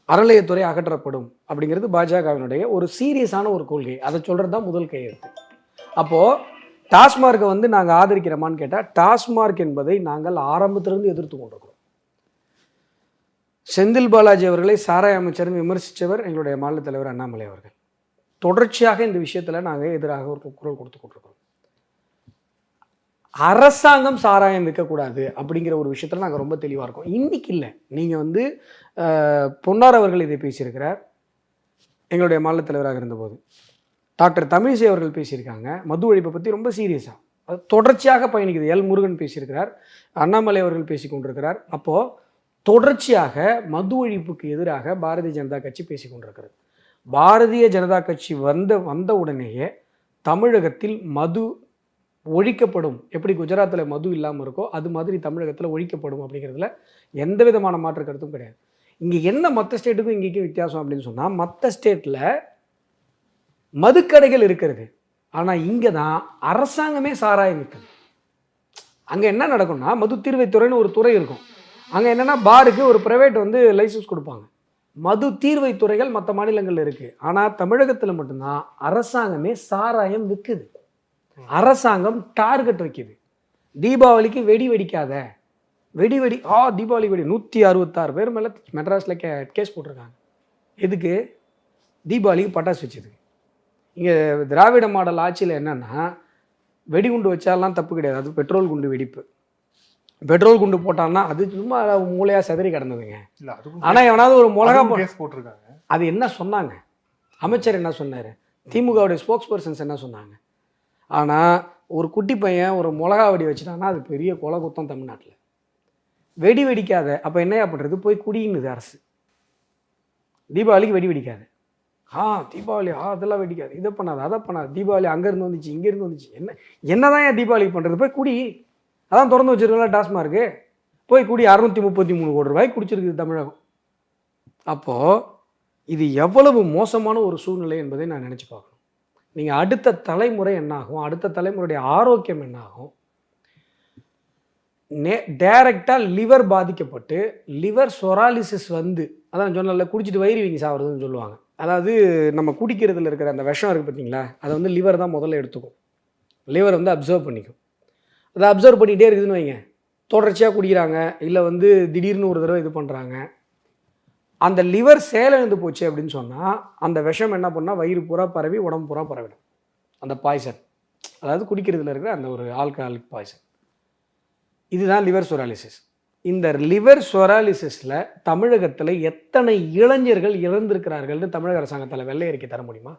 அறநிலையத்துறை அகற்றப்படும் அப்படிங்கிறது பாஜகவினுடைய ஒரு சீரியஸான ஒரு கொள்கை. அதை சொல்கிறது தான் முதல் கையெழுத்து. அப்போது டாஸ்மார்க்கை வந்து நாங்கள் ஆதரிக்கிறோமான்னு கேட்டால், டாஸ்மார்க் என்பதை நாங்கள் ஆரம்பத்திலிருந்து எதிர்த்து கொண்டிருக்கிறோம். செந்தில் பாலாஜி அவர்களை சாராய அமைச்சர்னு விமர்சித்தவர் எங்களுடைய மாநில தலைவர் அண்ணாமலை அவர்கள். தொடர்ச்சியாக இந்த விஷயத்தில் நாங்கள் எதிராக ஒரு குரல் கொடுத்து கொண்டிருக்கிறோம். அரசாங்கம் சாராயம் விற்கக்கூடாது அப்படிங்கிற ஒரு விஷயத்தில் நாங்கள் ரொம்ப தெளிவாக இருக்கோம். இன்றைக்கி இல்லை, நீங்கள் வந்து பொன்னார் அவர்கள் இதை பேசியிருக்கிறார் எங்களுடைய மாநில தலைவராக இருந்தபோது. டாக்டர் தமிழிசை அவர்கள் பேசியிருக்காங்க மது ஒழிப்பை பற்றி ரொம்ப சீரியஸாக. அது தொடர்ச்சியாக பயணிக்குது. எல் முருகன் பேசியிருக்கிறார், அண்ணாமலை அவர்கள் பேசி கொண்டிருக்கிறார். அப்போது தொடர்ச்சியாக மது ஒழிப்புக்கு எதிராக பாரதிய ஜனதா கட்சி பேசி கொண்டிருக்கிறது. பாரதிய ஜனதா கட்சி வந்த உடனேயே தமிழகத்தில் மது ஒழிக்கப்படும். எப்படி குஜராத்தில் மது இல்லாமல் இருக்கோ அது மாதிரி தமிழகத்தில் ஒழிக்கப்படும் அப்படிங்கிறதுல எந்த விதமான மாற்று கருத்தும் கிடையாது. இங்கே என்ன மற்ற ஸ்டேட்டுக்கும் இங்கேயும் வித்தியாசம் அப்படின்னு சொன்னால், மற்ற ஸ்டேட்டில் மதுக்கடைகள் இருக்கிறது, ஆனால் இங்கே தான் அரசாங்கமே சாராயம் விற்குது. அங்கே என்ன நடக்கும்னா, மது தீர்வைத்துறைன்னு ஒரு துறை இருக்கும். அங்கே என்னென்னா பாருக்கு ஒரு ப்ரைவேட் வந்து லைசன்ஸ் கொடுப்பாங்க. மது தீர்வைத்துறைகள் மற்ற மாநிலங்களில் இருக்குது. ஆனால் தமிழகத்தில் மட்டும்தான் அரசாங்கமே சாராயம் விற்குது. அரசாங்கம் டார்கெட் வைக்குது. தீபாவளிக்கு வெடி வெடிக்காத, தீபாவளி வெடி 166 பேர் மேலே மெட்ராஸில் கேஸ் போட்டிருக்காங்க. எதுக்கு? தீபாவளிக்கு பட்டாசு வச்சதுக்கு. இங்கே திராவிட மாடல் ஆட்சியில் என்னென்னா வெடிகுண்டு வச்சாலாம் தப்பு கிடையாது, அது பெட்ரோல் குண்டு வெடிப்பு. பெட்ரோல் குண்டு போட்டான்னா அது சும்மா மூளையாக செதறி கிடந்ததுங்க. இல்ல அதுக்கும் ஆனால் எவனாவது ஒரு மிளகா கேஸ் போட்டிருக்காங்க. அது என்ன சொன்னாங்க, அமைச்சர் என்ன சொன்னார், திமுகவுடைய ஸ்போக்ஸ் பர்சன்ஸ் என்ன சொன்னாங்க. ஆனால் ஒரு குட்டி பையன் ஒரு மிளகா வெடி வச்சுட்டான்னா அது பெரிய கொலை குத்தம் தமிழ்நாட்டில். வெடி வெடிக்காத அப்போ என்னையா பண்ணுறது, போய் குடின்னுது அரசு. தீபாவளிக்கு வெடி வெடிக்காது, தீபாவளி அதெல்லாம் வெடிக்காது, இதை பண்ணாது அதை பண்ணாது, தீபாவளி அங்கேருந்து வந்துச்சு இங்கேருந்து வந்துச்சு, என்னதான் ஏன் தீபாவளிக்கு பண்ணுறது, போய் குடி. அதான் திறந்து வச்சுருக்கலாம் டாஸ்மார்க்கு, போய் குடி. 633 கோடி ரூபாய்க்கு குடிச்சிருக்குது தமிழகம். அப்போது இது எவ்வளவு மோசமான ஒரு சூழ்நிலை என்பதை நான் நினச்சி பார்க்கணும். நீங்கள் அடுத்த தலைமுறை என்னாகும், அடுத்த தலைமுறையுடைய ஆரோக்கியம் என்னாகும். டைரெக்டாக லிவர் பாதிக்கப்பட்டு லிவர் சொராலிசிஸ் வந்து, அதான் சொன்னல குடிச்சிட்டு வயிறு வீங்கி சாகிறதுன்னு சொல்லுவாங்க. அதாவது நம்ம குடிக்கிறதுல இருக்கிற அந்த விஷம் இருக்குது பார்த்தீங்களா, அதை வந்து லிவர் தான் முதல்ல எடுத்துக்கும். லிவர் வந்து அப்சர்வ் பண்ணிக்கும். அதை அப்சர்வ் பண்ணிகிட்டே இருக்குதுன்னு வைங்க, தொடர்ச்சியாக குடிக்கிறாங்க, இல்லை வந்து திடீர்னு ஒரு தடவை இது பண்ணுறாங்க, அந்த லிவர் செயலிழந்து போச்சு அப்படின்னு சொன்னால் அந்த விஷம் என்ன பண்ணால் வயிறு பூரா பரவி உடம்பு பூரா பரவிடும். அந்த பாய்சன், அதாவது குடிக்கிறதுல இருக்கிற அந்த ஒரு ஆல்கஹாலிக் பாய்சன், இதுதான் லிவர் சொராலிசிஸ். இந்த லிவர் சொராலிசிஸில் தமிழகத்தில் எத்தனை இளைஞர்கள் இறந்திருக்கிறார்கள்னு தமிழக அரசாங்கத்தால் வெள்ளை அறிக்கை தர முடியுமா?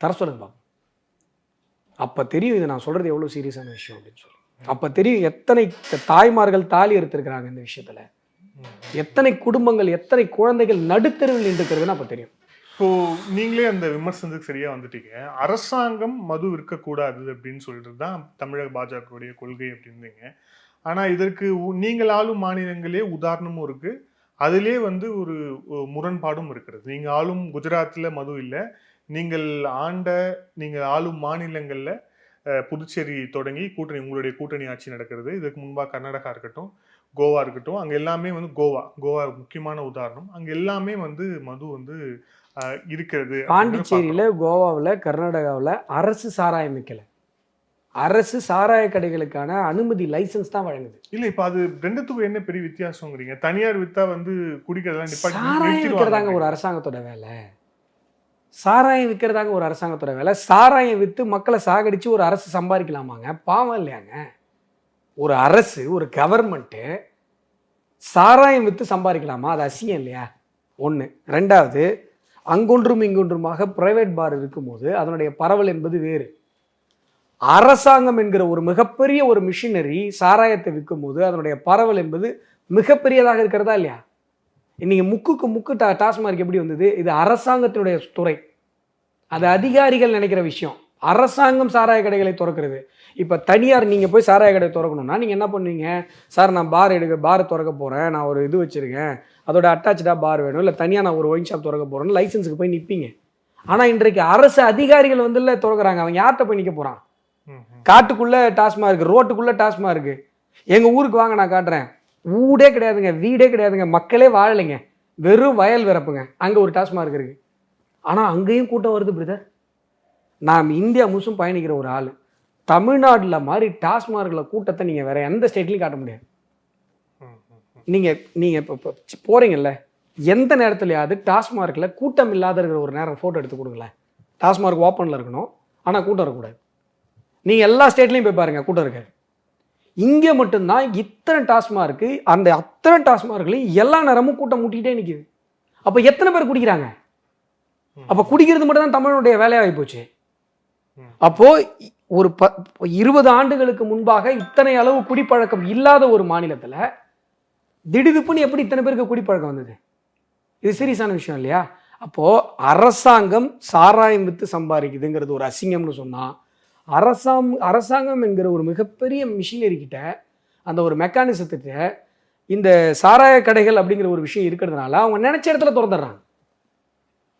தர சொல்லுங்க பாப்போம். அப்போ தெரியும் இது நான் சொல்கிறது எவ்வளோ சீரியஸான விஷயம் அப்படின்னு சொல்லி. அப்போ தெரியும் எத்தனை தாய்மார்கள் தாலி எடுத்திருக்கிறாங்க இந்த விஷயத்தில், எத்தனை குடும்பங்கள் எத்தனை குழந்தைகள் நடுத்தெருவில் நின்றுக்கிறதுன்னு அப்போ தெரியும். ஸோ நீங்களே அந்த விமர்சனத்துக்கு சரியாக வந்துட்டீங்க. அரசாங்கம் மது இருக்கக்கூடாது அப்படின்னு சொல்லிட்டு தான் தமிழக பாஜகவுடைய கொள்கை அப்படின்றீங்க. ஆனால் இதற்கு நீங்கள் ஆளும் மாநிலங்களே உதாரணமும் இருக்குது, அதிலே வந்து ஒரு முரண்பாடும் இருக்கிறது. நீங்கள் ஆளும் குஜராத்தில் மது இல்லை, நீங்கள் ஆளும் மாநிலங்களில் புதுச்சேரி தொடங்கி கூட்டணி, உங்களுடைய கூட்டணி ஆட்சி நடக்கிறது. இதுக்கு முன்பாக கர்நாடகா இருக்கட்டும், கோவா இருக்கட்டும், அங்கே எல்லாமே வந்து கோவா முக்கியமான உதாரணம். அங்கே எல்லாமே வந்து மது வந்து இருக்கிறது. பாண்டிச்சேரியில், கோவாவில், கர்நாடகாவில் அரசு சாராயம் விற்கலை, அரசு சாராய கடைகளுக்கான அனுமதி லைசன்ஸ் தான் வழங்குது. இல்லை, இப்போ அது ரெண்டுத்துக்கும் என்ன பெரிய வித்தியாசங்கிறீங்க? தனியார் வித்தா வந்து குடிக்கிறதெல்லாம் சாராயம் விற்கிறதாங்க ஒரு அரசாங்கத்தோட வேலை, சாராயம் விற்கிறதாங்க ஒரு அரசாங்கத்தோட வேலை. சாராயம் விற்று மக்களை சாகடிச்சு ஒரு அரசு சம்பாதிக்கலாமாங்க? பாவம் இல்லையாங்க? ஒரு அரசு, ஒரு கவர்மெண்ட்டு சாராயம் விற்று சம்பாதிக்கலாமா? அது அசிங்கம் இல்லையா? ஒன்று. ரெண்டாவது, அங்கொன்றும் இங்கொன்றுமாக பிரைவேட் பார் இருக்கும்போது அதனுடைய பரவல் என்பது வேறு. அரசாங்கம் என்கிற ஒரு மிகப்பெரிய ஒரு மிஷினரி சாராயத்தை விற்கும் போது அதனுடைய பரவல் என்பது மிகப்பெரியதாக இருக்கிறதா இல்லையா? இன்னைக்கு முக்கு டாஸ்மார்க் எப்படி வந்தது? இது அரசாங்கத்தினுடைய துறை, அது அதிகாரிகள் நினைக்கிற விஷயம். அரசாங்கம் சாராய கடைகளை திறக்கிறது. இப்போ தனியார் நீங்கள் போய் சாராய கடை திறக்கணும்னா நீங்கள் என்ன பண்ணுவீங்க? சார் நான் பார் திறக்க போகிறேன், நான் ஒரு இது வச்சுருக்கேன், அதோட அட்டாச்சாக பார் வேணும், இல்லை தனியாக நான் ஒரு ஒயின் ஷாப் திறக்க போகிறேன்னு லைசன்ஸுக்கு போய் நிற்பீங்க. ஆனால் இன்றைக்கு அரசு அதிகாரிகள் வந்து இல்லை திறக்கிறாங்க, அவங்க யார்கிட்ட போய் நிற்க போகிறான்? காட்டுக்குள்ளே டாஸ்மார்க், ரோட்டுக்குள்ளே டாஸ்மார்க். எங்கள் ஊருக்கு வாங்க நான் காட்டுறேன், ஊடே கிடையாதுங்க, வீடே கிடையாதுங்க, மக்களே வாழலைங்க, வெறும் வயல் விறப்புங்க, அங்கே ஒரு டாஸ்மார்க் இருக்குது. ஆனால் அங்கேயும் கூட்டம் வருது பிரதர். நான் இந்தியா முழுசும் பயணிக்கிற ஒரு ஆள், தமிழ்நாட்டில் மாதிரி டாஸ்மார்க்கில் கூட்டத்தை நீங்கள் வேறு எந்த ஸ்டேட்லையும் காட்ட முடியாது. நீங்கள் இப்போ போகிறீங்கல்ல, எந்த நேரத்துலையாவது டாஸ்மார்க்கில் கூட்டம் இல்லாத இருக்கிற ஒரு நேரம் ஃபோட்டோ எடுத்து கொடுங்களேன். டாஸ்மார்க் ஓப்பனில் இருக்கணும், ஆனால் கூட்டம் இருக்கக்கூடாது. நீங்கள் எல்லா ஸ்டேட்லேயும் போய் பாருங்கள், கூட்டம் இருக்காது. இங்கே மட்டும்தான் இத்தனை டாஸ்மார்க்கு, அந்த அத்தனை டாஸ்மார்க்லையும் எல்லா நேரமும் கூட்டம் முட்டிகிட்டே நிற்கிது. அப்போ எத்தனை பேர் குடிக்கிறாங்க? அப்போ குடிக்கிறது மட்டும் தான் தமிழனுடைய வேலையாகி போச்சு. அப்போது ஒரு 20 ஆண்டுகளுக்கு முன்பாக இத்தனை அளவு குடிப்பழக்கம் இல்லாத ஒரு மாநிலத்தில் திடீர்னு எப்படி இத்தனை பேருக்கு குடிப்பழக்கம் வந்தது? இது சீரியஸான விஷயம் இல்லையா? அப்போது அரசாங்கம் சாராயம் விற்று சம்பாதிக்குதுங்கிறது ஒரு அசிங்கம்னு சொன்னால், அரசாங்கம் என்கிற ஒரு மிகப்பெரிய மிஷினரி கிட்ட, அந்த ஒரு மெக்கானிசத்துக்கிட்ட இந்த சாராய கடைகள் அப்படிங்கிற ஒரு விஷயம் இருக்கிறதுனால அவங்க நினைச்ச இடத்துல திறந்துடுறாங்க.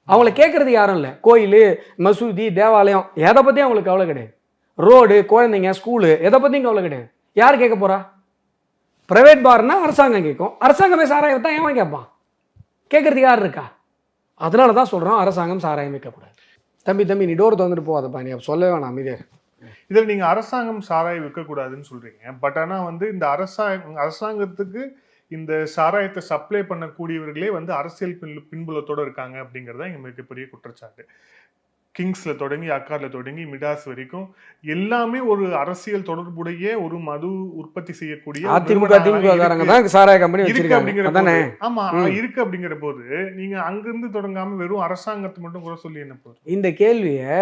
அவங்கள கேட்கறது யாரும் இல்லை. கோயில், மசூதி, தேவாலயம், எதை பற்றியும் அவங்களுக்கு கவலை கிடையாது. ரோடு, குழந்தைங்க, ஸ்கூலு, எதை பற்றியும் கவலை கிடையாது. யார் கேட்க போகிறா? ப்ரைவேட் பார்னா அரசாங்கம் கேட்கும். அரசாங்கமே சாராயம் தான் ஏன் கேட்பான்? கேட்கறதுக்கு யார் இருக்கா? அதனால தான் சொல்கிறோம் அரசாங்கம் சாராயம் வைக்கக்கூடாது. தம்பி நீ டோர் திறந்துட்டு போகாதப்பா, நீ சொல்லவே வேணாம் அமைதியாக. இதில் நீங்கள் அரசாங்கம் சாராயம் விற்கக்கூடாதுன்னு சொல்கிறீங்க. பட் ஆனால் வந்து இந்த அரசாங்கத்துக்கு இந்த சாராயத்தை சப்ளை பண்ணக்கூடியவர்களே வந்து அரசியல் பின்புலத்தோடு இருக்காங்க அப்படிங்கிறத இங்கே மிகப்பெரிய குற்றச்சாட்டு. கிங்ஸ்ல தொடங்கி அக்கார்ல தொடங்கி மிடாஸ் வரைக்கும் எல்லாமே ஒரு அரசியல் தொடர்புடைய ஒரு மது உற்பத்தி செய்யக்கூடிய அதிமுக திமுக தான் சாராய கம்பெனி இருக்கு வச்சிருக்காங்க அப்படிங்கிற அதானே? போது, ஆமா இருக்கு அப்படிங்கிற போது நீங்க அங்கிருந்து தொடங்காம வெறும் அரசாங்கத்தை மட்டும் கூட சொல்லி என்ன போகுது? இந்த கேள்வியை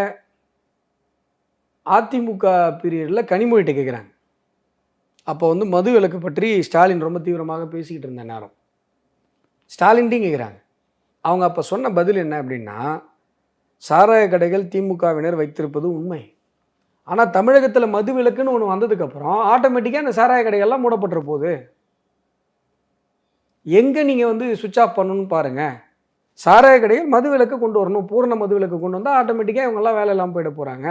அதிமுக பீரியட்ல கனிமொழிட்ட கேட்குறாங்க. அப்போ வந்து மது விலக்கு பற்றி ஸ்டாலின் ரொம்ப தீவிரமாக பேசிக்கிட்டு இருந்த நேரம் ஸ்டாலின்ட்டையும் கேட்குறாங்க. அவங்க அப்போ சொன்ன பதில் என்ன அப்படின்னா, சாராய கடைகள் திமுகவினர் வைத்திருப்பது உண்மை, ஆனால் தமிழகத்தில் மது விலக்குன்னு ஒன்று வந்ததுக்கப்புறம் ஆட்டோமேட்டிக்காக அந்த சாராய கடைகள்லாம் மூடப்பட்டுற போகுது. எங்கே நீங்கள் வந்து சுவிட்ச் ஆஃப் பண்ணணும்னு பாருங்கள். சாராய கடைகள் மது விலக்கு கொண்டு வரணும், பூரண மது விலக்கு கொண்டு வந்தால் ஆட்டோமேட்டிக்காக இவங்கெல்லாம் வேலை இல்லாமல் போயிட போகிறாங்க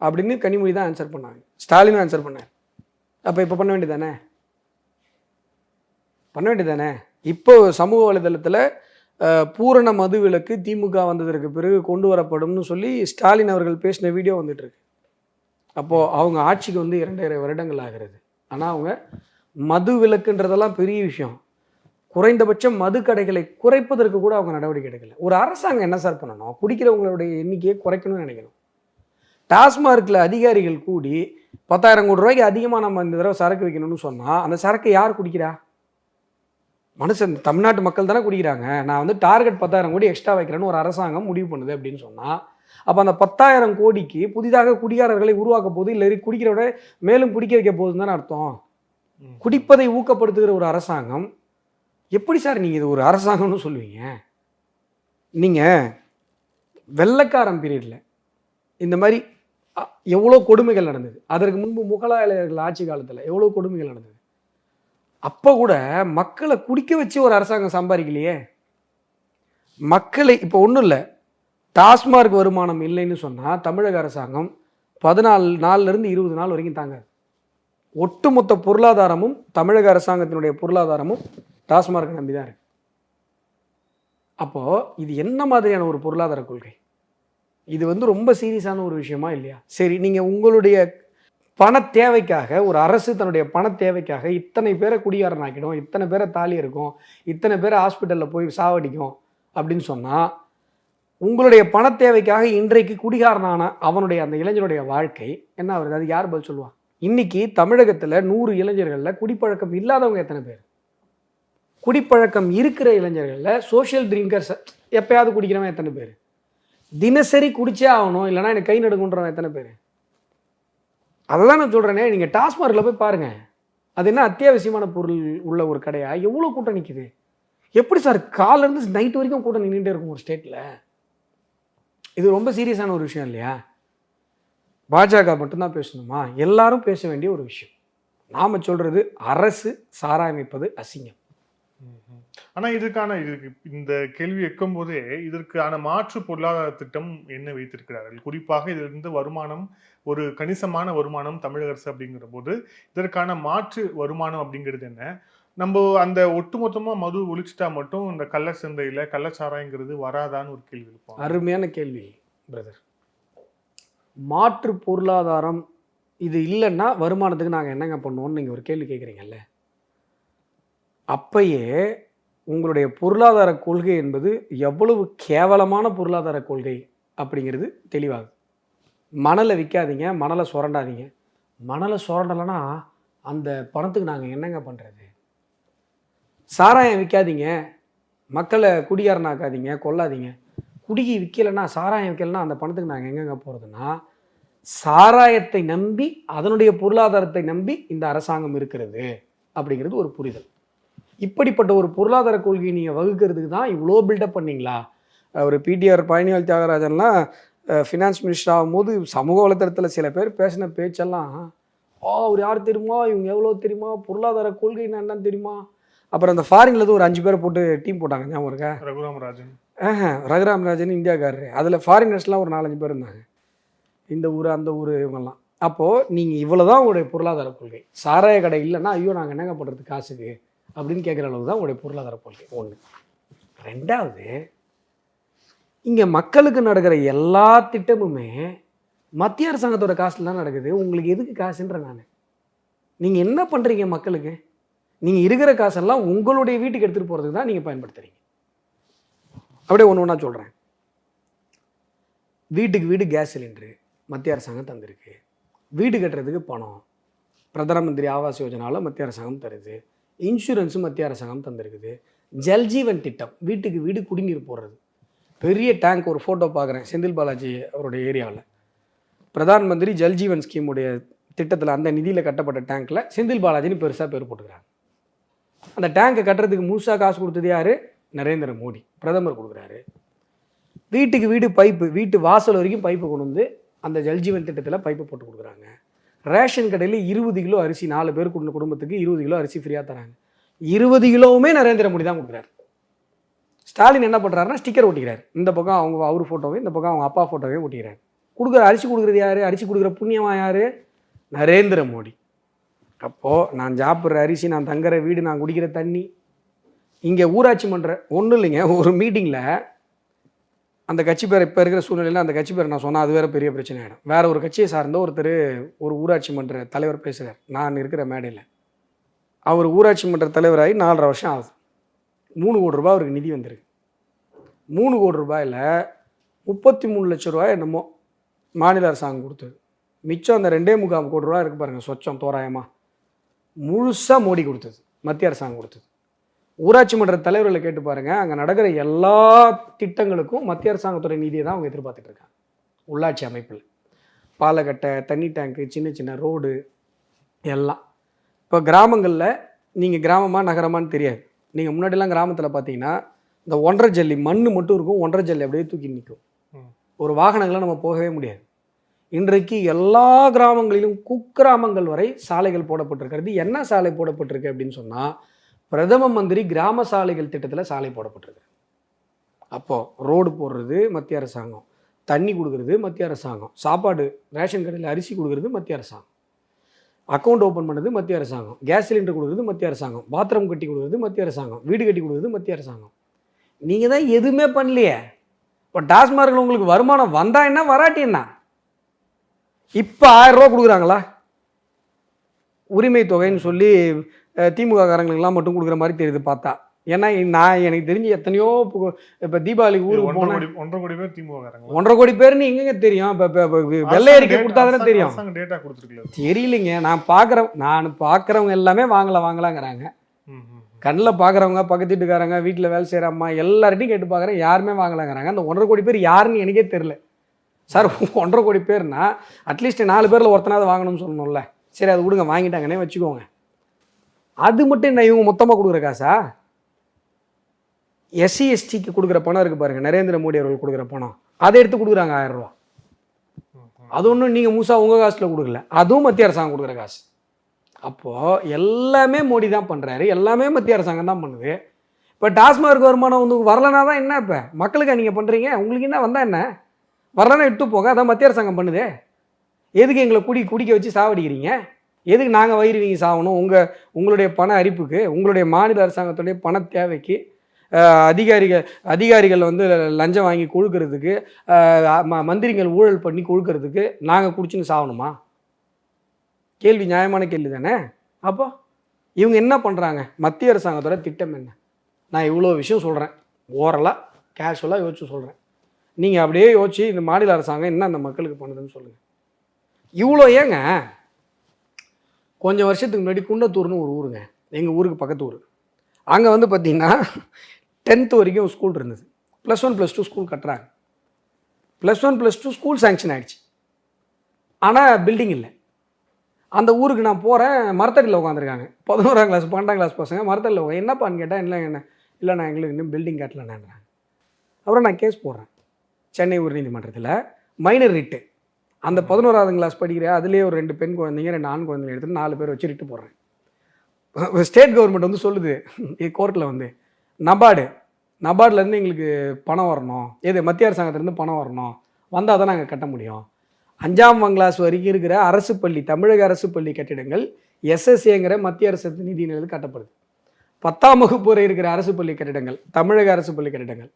அப்படின்னு கனிமொழி தான் ஆன்சர் பண்ணாங்க. ஸ்டாலினும் ஆன்சர் பண்ணார். அப்போ இப்போ பண்ண வேண்டியதானே? இப்போ சமூக வலைதளத்தில் பூரண மது விலக்கு திமுக வந்ததற்கு பிறகு கொண்டு வரப்படும்னு சொல்லி ஸ்டாலின் அவர்கள் பேசின வீடியோ வந்துட்டுருக்கு. அப்போது அவங்க ஆட்சிக்கு வந்து 2.5 வருடங்கள் ஆகிறது. ஆனால் அவங்க மது விலக்குன்றதெல்லாம் பெரிய விஷயம். குறைந்தபட்சம் மது கடைகளை குறைப்பதற்கு கூட அவங்க நடவடிக்கை எடுக்கலை. ஒரு அரசாங்கம் என்ன சார் பண்ணணும்? குடிக்கிறவங்களுடைய எண்ணிக்கையை குறைக்கணும்னு நினைக்கணும். டாஸ்மார்க்கில் அதிகாரிகள் கூடி 10,000 கோடி ரூபாய்க்கு அதிகமாக நம்ம இந்த தடவை சரக்கு வைக்கணும்னு சொன்னால் அந்த சரக்கு யார் குடிக்கிறா? மனுஷன், தமிழ்நாட்டு மக்கள் தானே குடிக்கிறாங்க. நான் வந்து டார்கெட் 10,000 கோடி எக்ஸ்ட்ரா வைக்கிறேன்னு ஒரு அரசாங்கம் முடிவு பண்ணுது அப்படின்னு சொன்னால், அப்போ அந்த 10,000 கோடிக்கு புதிதாக குடிகாரர்களை உருவாக்க போகுது, இல்லை குடிக்கிறவரை மேலும் குடிக்க வைக்க போகுதுன்னு தானே அர்த்தம். குடிப்பதை ஊக்கப்படுத்துகிற ஒரு அரசாங்கம் எப்படி சார் நீங்கள் இது ஒரு அரசாங்கம்னு சொல்லுவீங்க? நீங்கள் வெள்ளைக்காரன் பீரியடில் இந்த மாதிரி எவ்வளோ கொடுமைகள் நடந்தது. அதற்கு முன்பு முகலாயர்கள் ஆட்சி காலத்தில் எவ்வளோ கொடுமைகள் நடந்தது. அப்போ கூட மக்களை குடிக்க வச்சு ஒரு அரசாங்கம் சம்பாதிக்கலையே. மக்களை இப்போ ஒன்றும் இல்லை, டாஸ்மார்க் வருமானம் இல்லைன்னு சொன்னால் தமிழக அரசாங்கம் 14 நாள்லேருந்து 20 நாள் வரைக்கும் தாங்காது. ஒட்டுமொத்த பொருளாதாரமும் தமிழக அரசாங்கத்தினுடைய பொருளாதாரமும் டாஸ்மார்க் நம்பி தான் இருக்கு. அப்போது இது என்ன மாதிரியான ஒரு பொருளாதார கொள்கை? இது வந்து ரொம்ப சீரியஸான ஒரு விஷயமா இல்லையா? சரி, நீங்கள் உங்களுடைய பண தேவைக்காக, ஒரு அரசு தன்னுடைய பண தேவைக்காக இத்தனை பேரை குடிகாரன் ஆக்கிடும், இத்தனை பேரை தாலி இருக்கும், இத்தனை பேரை ஹாஸ்பிட்டலில் போய் சாவடிக்கும் அப்படின்னு சொன்னால், உங்களுடைய பண தேவைக்காக இன்றைக்கு குடிகாரனான அவனுடைய அந்த இளைஞனுடைய வாழ்க்கை என்ன ஆகுது? அது யார் பதில் சொல்லுவா? இன்னைக்கு தமிழகத்தில் 100 இளைஞர்களில் குடிப்பழக்கம் இல்லாதவங்க எத்தனை பேர்? குடிப்பழக்கம் இருக்கிற இளைஞர்களில் சோஷியல் ட்ரிங்கர்ஸ் எப்பயாவது குடிக்கிறவன் எத்தனை பேர்? தினசரி குடிச்சே ஆகணும் இல்லைனா எனக்கு கை நடுங்குன்றவன் எத்தனை பேர்? அதை தான் நான் சொல்கிறேனே. நீங்கள் டாஸ்மார்க்கில் போய் பாருங்கள், அது என்ன அத்தியாவசியமான பொருள் உள்ள ஒரு கடையா? எவ்வளோ கூட்டம் நிற்கிது? எப்படி சார் காலிலேருந்து நைட் வரைக்கும் கூட்டம் நின்றுட்டே இருக்கும் ஒரு ஸ்டேட்டில்? இது ரொம்ப சீரியஸான ஒரு விஷயம் இல்லையா? பாஜக மட்டும்தான் பேசணுமா? எல்லாரும் பேச வேண்டிய ஒரு விஷயம். நாம் சொல்கிறது அரசு சாராயமைப்பது அசிங்கம். ஆனால் இதுக்கு இந்த கேள்வி வைக்கும் போதே இதற்கான மாற்று பொருளாதார திட்டம் என்ன வைத்திருக்கிறார்கள்? குறிப்பாக இதிலிருந்து வருமானம், ஒரு கணிசமான வருமானம் தமிழக அரசு அப்படிங்கிற போது இதற்கான மாற்று வருமானம் அப்படிங்கிறது என்ன? நம்ம அந்த ஒட்டுமொத்தமாக மது ஒழிச்சிட்டா மட்டும் இந்த கள்ள சந்தையில் கள்ளச்சாராயங்கிறது வராதான்னு ஒரு கேள்வி இருப்போம். அருமையான கேள்வி பிரதர். மாற்று பொருளாதாரம் இது இல்லைன்னா வருமானத்துக்கு நாங்கள் என்னங்க பண்ணுவோம்னு நீங்கள் ஒரு கேள்வி கேட்குறீங்கல்ல. அப்பயே உங்களுடைய பொருளாதார கொள்கை என்பது எவ்வளவு கேவலமான பொருளாதார கொள்கை அப்படிங்கிறது தெளிவாகுது. மணலை விற்காதீங்க, மணலை சுரண்டாதீங்க. மணலை சுரண்டலைன்னா அந்த பணத்துக்கு நாங்கள் என்னங்க பண்ணுறது? சாராயம் விற்காதீங்க, மக்களை குடிகாரனாக்காதீங்க, கொல்லாதீங்க. குடியை விற்கலைன்னா, சாராயம் விற்கலைன்னா அந்த பணத்துக்கு நாங்கள் எங்கெங்க போகிறதுனா, சாராயத்தை நம்பி அதனுடைய பொருளாதாரத்தை நம்பி இந்த அரசாங்கம் இருக்கிறது அப்படிங்கிறது ஒரு புரிதல். இப்படிப்பட்ட ஒரு பொருளாதார கொள்கையை நீங்கள் வகுக்கிறதுக்கு தான் இவ்வளோ பில்டப் பண்ணிங்களா? ஒரு பிடிஆர் பழனிவேல் தியாகராஜன்லாம் ஃபினான்ஸ் மினிஸ்டர் ஆகும்போது சமூக வலைத்தளத்தில் சில பேர் பேசின பேச்செல்லாம், அவர் யார் தெரியுமா, இவங்க எவ்வளோ தெரியுமா, பொருளாதார கொள்கை என்னன்னு தெரியுமா? அப்புறம் அந்த ஃபாரின்லேருந்து ஒரு 5 பேரை போட்டு டீம் போட்டாங்க, ஞாபகம் இருக்கா? ரகுராம் ராஜன் இந்தியாக்காரரு. அதில் ஃபாரினர்ஸ்லாம் ஒரு 4-5 பேர் இருந்தாங்க, இந்த ஊர் அந்த ஊர் இவங்கெல்லாம். அப்போது நீங்கள் இவ்வளோ தான் உங்களுடைய பொருளாதார கொள்கை. சாராய கடை இல்லைன்னா ஐயோ நாங்கள் என்னங்க பண்ணுறது காசுக்கு அப்படின்னு கேட்குற அளவுக்கு தான் உங்களுடைய பொருளாதார கொள்கை. ஒன்று. ரெண்டாவது, இங்கே மக்களுக்கு நடக்கிற எல்லா திட்டமுமே மத்திய அரசாங்கத்தோட காசுல தான் நடக்குது. உங்களுக்கு எதுக்கு காசுன்ற நான்? நீங்கள் என்ன பண்ணுறீங்க மக்களுக்கு? நீங்கள் இருக்கிற காசெல்லாம் உங்களுடைய வீட்டுக்கு எடுத்துகிட்டு போகிறதுக்கு தான் நீங்கள் பயன்படுத்துகிறீங்க. அப்படியே ஒன்று ஒன்றா சொல்கிறேன். வீட்டுக்கு வீடு கேஸ் சிலிண்டரு மத்திய அரசாங்கம் தந்திருக்கு. வீடு கட்டுறதுக்கு பணம் பிரதம மந்திரி ஆவாஸ் யோஜனாவில் மத்திய அரசாங்கம் தருது. இன்சூரன்ஸும் மத்திய அரசாங்கம் தந்திருக்குது. ஜல்ஜீவன் திட்டம், வீட்டுக்கு வீடு குடிநீர் போடுறது. பெரிய டேங்க், ஒரு ஃபோட்டோ பார்க்குறேன் செந்தில் பாலாஜி அவருடைய ஏரியாவில். பிரதான் மந்திரி ஜல்ஜீவன் ஸ்கீமுடைய திட்டத்தில் அந்த நிதியில் கட்டப்பட்ட டேங்க்கில் செந்தில் பாலாஜின்னு பெருசாக பேர் போட்டுக்கிறாங்க. அந்த டேங்கை கட்டுறதுக்கு முழுசாக காசு கொடுத்தது யார்? நரேந்திர மோடி பிரதமர் கொடுக்குறாரு. வீட்டுக்கு வீடு பைப்பு, வீட்டு வாசல் வரைக்கும் பைப்பு கொண்டு வந்து அந்த ஜல்ஜீவன் திட்டத்தில் பைப்பு போட்டு கொடுக்குறாங்க. ரேஷன் கடையில் 20 கிலோ அரிசி, 4 பேர் குடும்பத்துக்கு 20 கிலோ அரிசி ஃப்ரீயாக தராங்க. 20 கிலோவுமே நரேந்திர மோடி தான் கொடுக்குறாரு. ஸ்டாலின் என்ன பண்ணுறாருன்னா ஸ்டிக்கர் ஒட்டிக்கிறார். இந்த பக்கம் அவர் ஃபோட்டோவையும் இந்த பக்கம் அவங்க அப்பா ஃபோட்டோவையும் ஒட்டிக்கிறார். அரிசி கொடுக்குறது யார்? அரிசி கொடுக்குற புண்ணியமா யார்? நரேந்திர மோடி. அப்போது நான் சாப்பிட்ற அரிசி, நான் தங்குற வீடு, நான் குடிக்கிற தண்ணி, இங்கே ஊராட்சி மன்ற ஒன்றும் இல்லைங்க. ஒரு மீட்டிங்கில் அந்த கட்சி பேர், இப்போ இருக்கிற சூழ்நிலையில் அந்த கட்சி பேர் நான் சொன்னால் அது வேறு பெரிய பிரச்சனை ஆகிடும். வேறு ஒரு கட்சியை சார்ந்த ஒருத்தர், ஒரு ஊராட்சி மன்ற தலைவர் பேசுகிறார் நான் இருக்கிற மேடையில். அவர் ஊராட்சி மன்ற தலைவராகி 4.5 வருஷம் ஆகுது. 3 கோடி ரூபாய் அவருக்கு நிதி வந்திருக்கு. 3 கோடி ரூபாயில் 33 லட்சம் ரூபாய் என்னமோ மாநில அரசாங்கம் கொடுத்தது. மிச்சம் அந்த 2.25 கோடி ரூபா இருக்குது பாருங்கள், சொச்சம் தோராயமாக முழுசாக மோடி கொடுத்தது, மத்திய அரசாங்கம் கொடுத்தது. ஊராட்சி மன்ற தலைவர்களை கேட்டு பாருங்கள், அங்கே நடக்கிற எல்லா திட்டங்களுக்கும் மத்திய அரசாங்கத்துறை நிதியை தான் அவங்க எதிர்பார்த்துட்டு இருக்காங்க. உள்ளாட்சி அமைப்பில் பாலக்கட்டை, தண்ணி டேங்க்கு, சின்ன சின்ன ரோடு எல்லாம். இப்போ கிராமங்களில் நீங்கள் கிராமமாக நகரமானு தெரியாது. நீங்கள் முன்னாடிலாம் கிராமத்தில் பார்த்தீங்கன்னா இந்த 1.5 ஜல்லி மண் மட்டும் இருக்கும். 1.5 ஜல்லி அப்படியே தூக்கி நிற்கும். ஒரு வாகனங்களை நம்ம போகவே முடியாது. இன்றைக்கு எல்லா கிராமங்களிலும் குக்கிராமங்கள் வரை சாலைகள் போடப்பட்டிருக்கிறது. என்ன சாலை போடப்பட்டிருக்கு அப்படின்னு சொன்னால், பிரதம மந்திரி கிராம சாலைகள் திட்டத்தில் சாலை போடப்பட்டிருக்கு. அப்போது ரோடு போடுறது மத்திய அரசாங்கம், தண்ணி கொடுக்குறது மத்திய அரசாங்கம், சாப்பாடு ரேஷன் கடையில் அரிசி கொடுக்குறது மத்திய அரசாங்கம், அக்கௌண்ட் ஓப்பன் பண்ணுறது மத்திய அரசாங்கம், கேஸ் சிலிண்டர் கொடுக்குறது மத்திய அரசாங்கம், பாத்ரூம் கட்டி கொடுக்குறது மத்திய அரசாங்கம், வீடு கட்டி கொடுக்குறது மத்திய அரசாங்கம். நீங்கள் தான் எதுவுமே பண்ணலையே. இப்போ டாஸ்மார்க்கில் உங்களுக்கு வருமானம் வந்தா என்ன, வராட்டி என்ன? இப்போ 1000 ரூபா கொடுக்குறாங்களா உரிமை தொகைன்னு சொல்லி திமுக காரங்களுக்கெல்லாம் மட்டும் கொடுக்குற மாதிரி தெரியுது பார்த்தா. ஏன்னா எனக்கு தெரிஞ்சு எத்தனையோ இப்போ தீபாவளிக்கு ஊருக்கு போனேன், 1.5 கோடி பேர் திமுக காரங்க. 1.5 கோடி பேர்னு எங்கெங்க தெரியும்? இப்போ வெள்ளை அறிக்கை கொடுத்தா தானே தெரியும். டேட்டா கொடுத்துருக்கல, தெரியலைங்க. நான் பார்க்குறவங்க எல்லாமே வாங்கலாங்கிறாங்க. கண்ணில் பார்க்குறவங்க, பக்கத்து வீட்டுக்காரங்க, வீட்டில் வேலை செய்கிற அம்மா எல்லார்ட்டையும் கேட்டு பார்க்குறேன், யாருமே வாங்கலாங்கிறாங்க. அந்த 1.5 கோடி பேர் யாருன்னு எனக்கே தெரில. சார் 1.5 கோடி பேர்னா அட்லீஸ்ட் 4 பேரில் ஒருத்தனாவது வாங்கணும்னு சொல்லணும்ல. சரி அது கொடுங்க, வாங்கிட்டாங்கன்னே வச்சுக்கோங்க. அது மட்டும் என்ன இவங்க மொத்தமாக கொடுக்குற காசா? எஸ்சி எஸ்டிக்கு கொடுக்குற பணம் இருக்குது பாருங்கள், நரேந்திர மோடி அவர்கள் கொடுக்குற பணம், அதை எடுத்து கொடுக்குறாங்க 1000 ரூபா. அது ஒன்றும் நீங்கள் மூசா உங்கள் காசில் கொடுக்கல, அதுவும் மத்திய அரசாங்கம் கொடுக்குற காசு. அப்போது எல்லாமே மோடி தான் பண்ணுறாரு, எல்லாமே மத்திய அரசாங்கம் தான் பண்ணுது. இப்போ டாஸ்மார்க் வருமானம் வந்து வரலனா தான் என்ன? இப்போ மக்களுக்கு நீங்கள் பண்ணுறீங்க, உங்களுக்கு என்ன வந்தால் என்ன? வரலன்னா இட்டு போக, அதான் மத்திய அரசாங்கம் பண்ணுது. எதுக்கு எங்களை குடிக்க வச்சு சாவடிக்கிறீங்க? எதுக்கு நாங்கள் வயிறு வீங்கி சாகணும்? உங்களுடைய பண அரிப்புக்கு, உங்களுடைய மாநில அரசாங்கத்துடைய பண தேவைக்கு, அதிகாரிகள் வந்து லஞ்சம் வாங்கி கொழுக்கிறதுக்கு, மந்திரிகள் ஊழல் பண்ணி கொழுக்கிறதுக்கு நாங்கள் குடிச்சுன்னு சாகணுமா? கேள்வி நியாயமான கேள்வி தானே. அப்போ இவங்க என்ன பண்ணுறாங்க? மத்திய அரசாங்கத்தோட திட்டம் என்ன? நான் இவ்வளோ விஷயம் சொல்கிறேன், ஓரலாக கேஷுவலாக யோசிச்சு சொல்கிறேன். நீங்கள் அப்படியே யோசிச்சு இந்த மாநில அரசாங்கம் என்ன அந்த மக்களுக்கு பண்ணுதுன்னு சொல்லுங்கள். இவ்வளோ ஏங்க, கொஞ்சம் வருஷத்துக்கு முன்னாடி குன்னத்தூர்னு ஒரு ஊருங்க, எங்கள் ஊருக்கு பக்கத்து ஊர். அங்கே வந்து பார்த்திங்கன்னா 10th வரைக்கும் ஸ்கூல் இருந்தது. +1 +2 ஸ்கூல் கட்டுறாங்க. +1 +2 ஸ்கூல் சேங்ஷன் ஆகிடுச்சு, ஆனால் பில்டிங் இல்லை. அந்த ஊருக்கு நான் போகிறேன், மரத்தடியில் உட்காந்துருக்காங்க 11ஆம் கிளாஸ் 12ஆம் கிளாஸ் பசங்க மரத்தடியில் உட்காந்து. என்னப்பான்னு கேட்டால் இல்லை நான் எங்களுக்கு இன்னும் பில்டிங் கட்டலைன்னாங்க. அப்புறம் நான் கேஸ் போடுறேன் சென்னை உயர்நீதிமன்றத்தில், மைனர் ரிட்டு. அந்த 11ஆம் கிளாஸ் படிக்கிற அதுலேயே ஒரு 2 பெண் குழந்தைங்க 2 ஆண் குழந்தைங்க எடுத்துகிட்டு 4 பேர் வச்சு ரிட்டு போடுறேன். ஸ்டேட் கவர்மெண்ட் வந்து சொல்லுது கோர்ட்டில் வந்து, நபார்ட்லேருந்து எங்களுக்கு பணம் வரணும், மத்திய அரசாங்கத்துலேருந்து பணம் வரணும், வந்தால் தான் நாங்கள் கட்ட முடியும். 5ஆம் கிளாஸ் வரைக்கும் இருக்கிற அரசு பள்ளி, தமிழக அரசு பள்ளி கட்டிடங்கள் SSAங்கிற மத்திய அரசு நிதியிலிருந்து கட்டப்படுது. 10ஆம் வகுப்பு வரை இருக்கிற அரசு பள்ளி கட்டிடங்கள், தமிழக அரசு பள்ளி கட்டிடங்கள்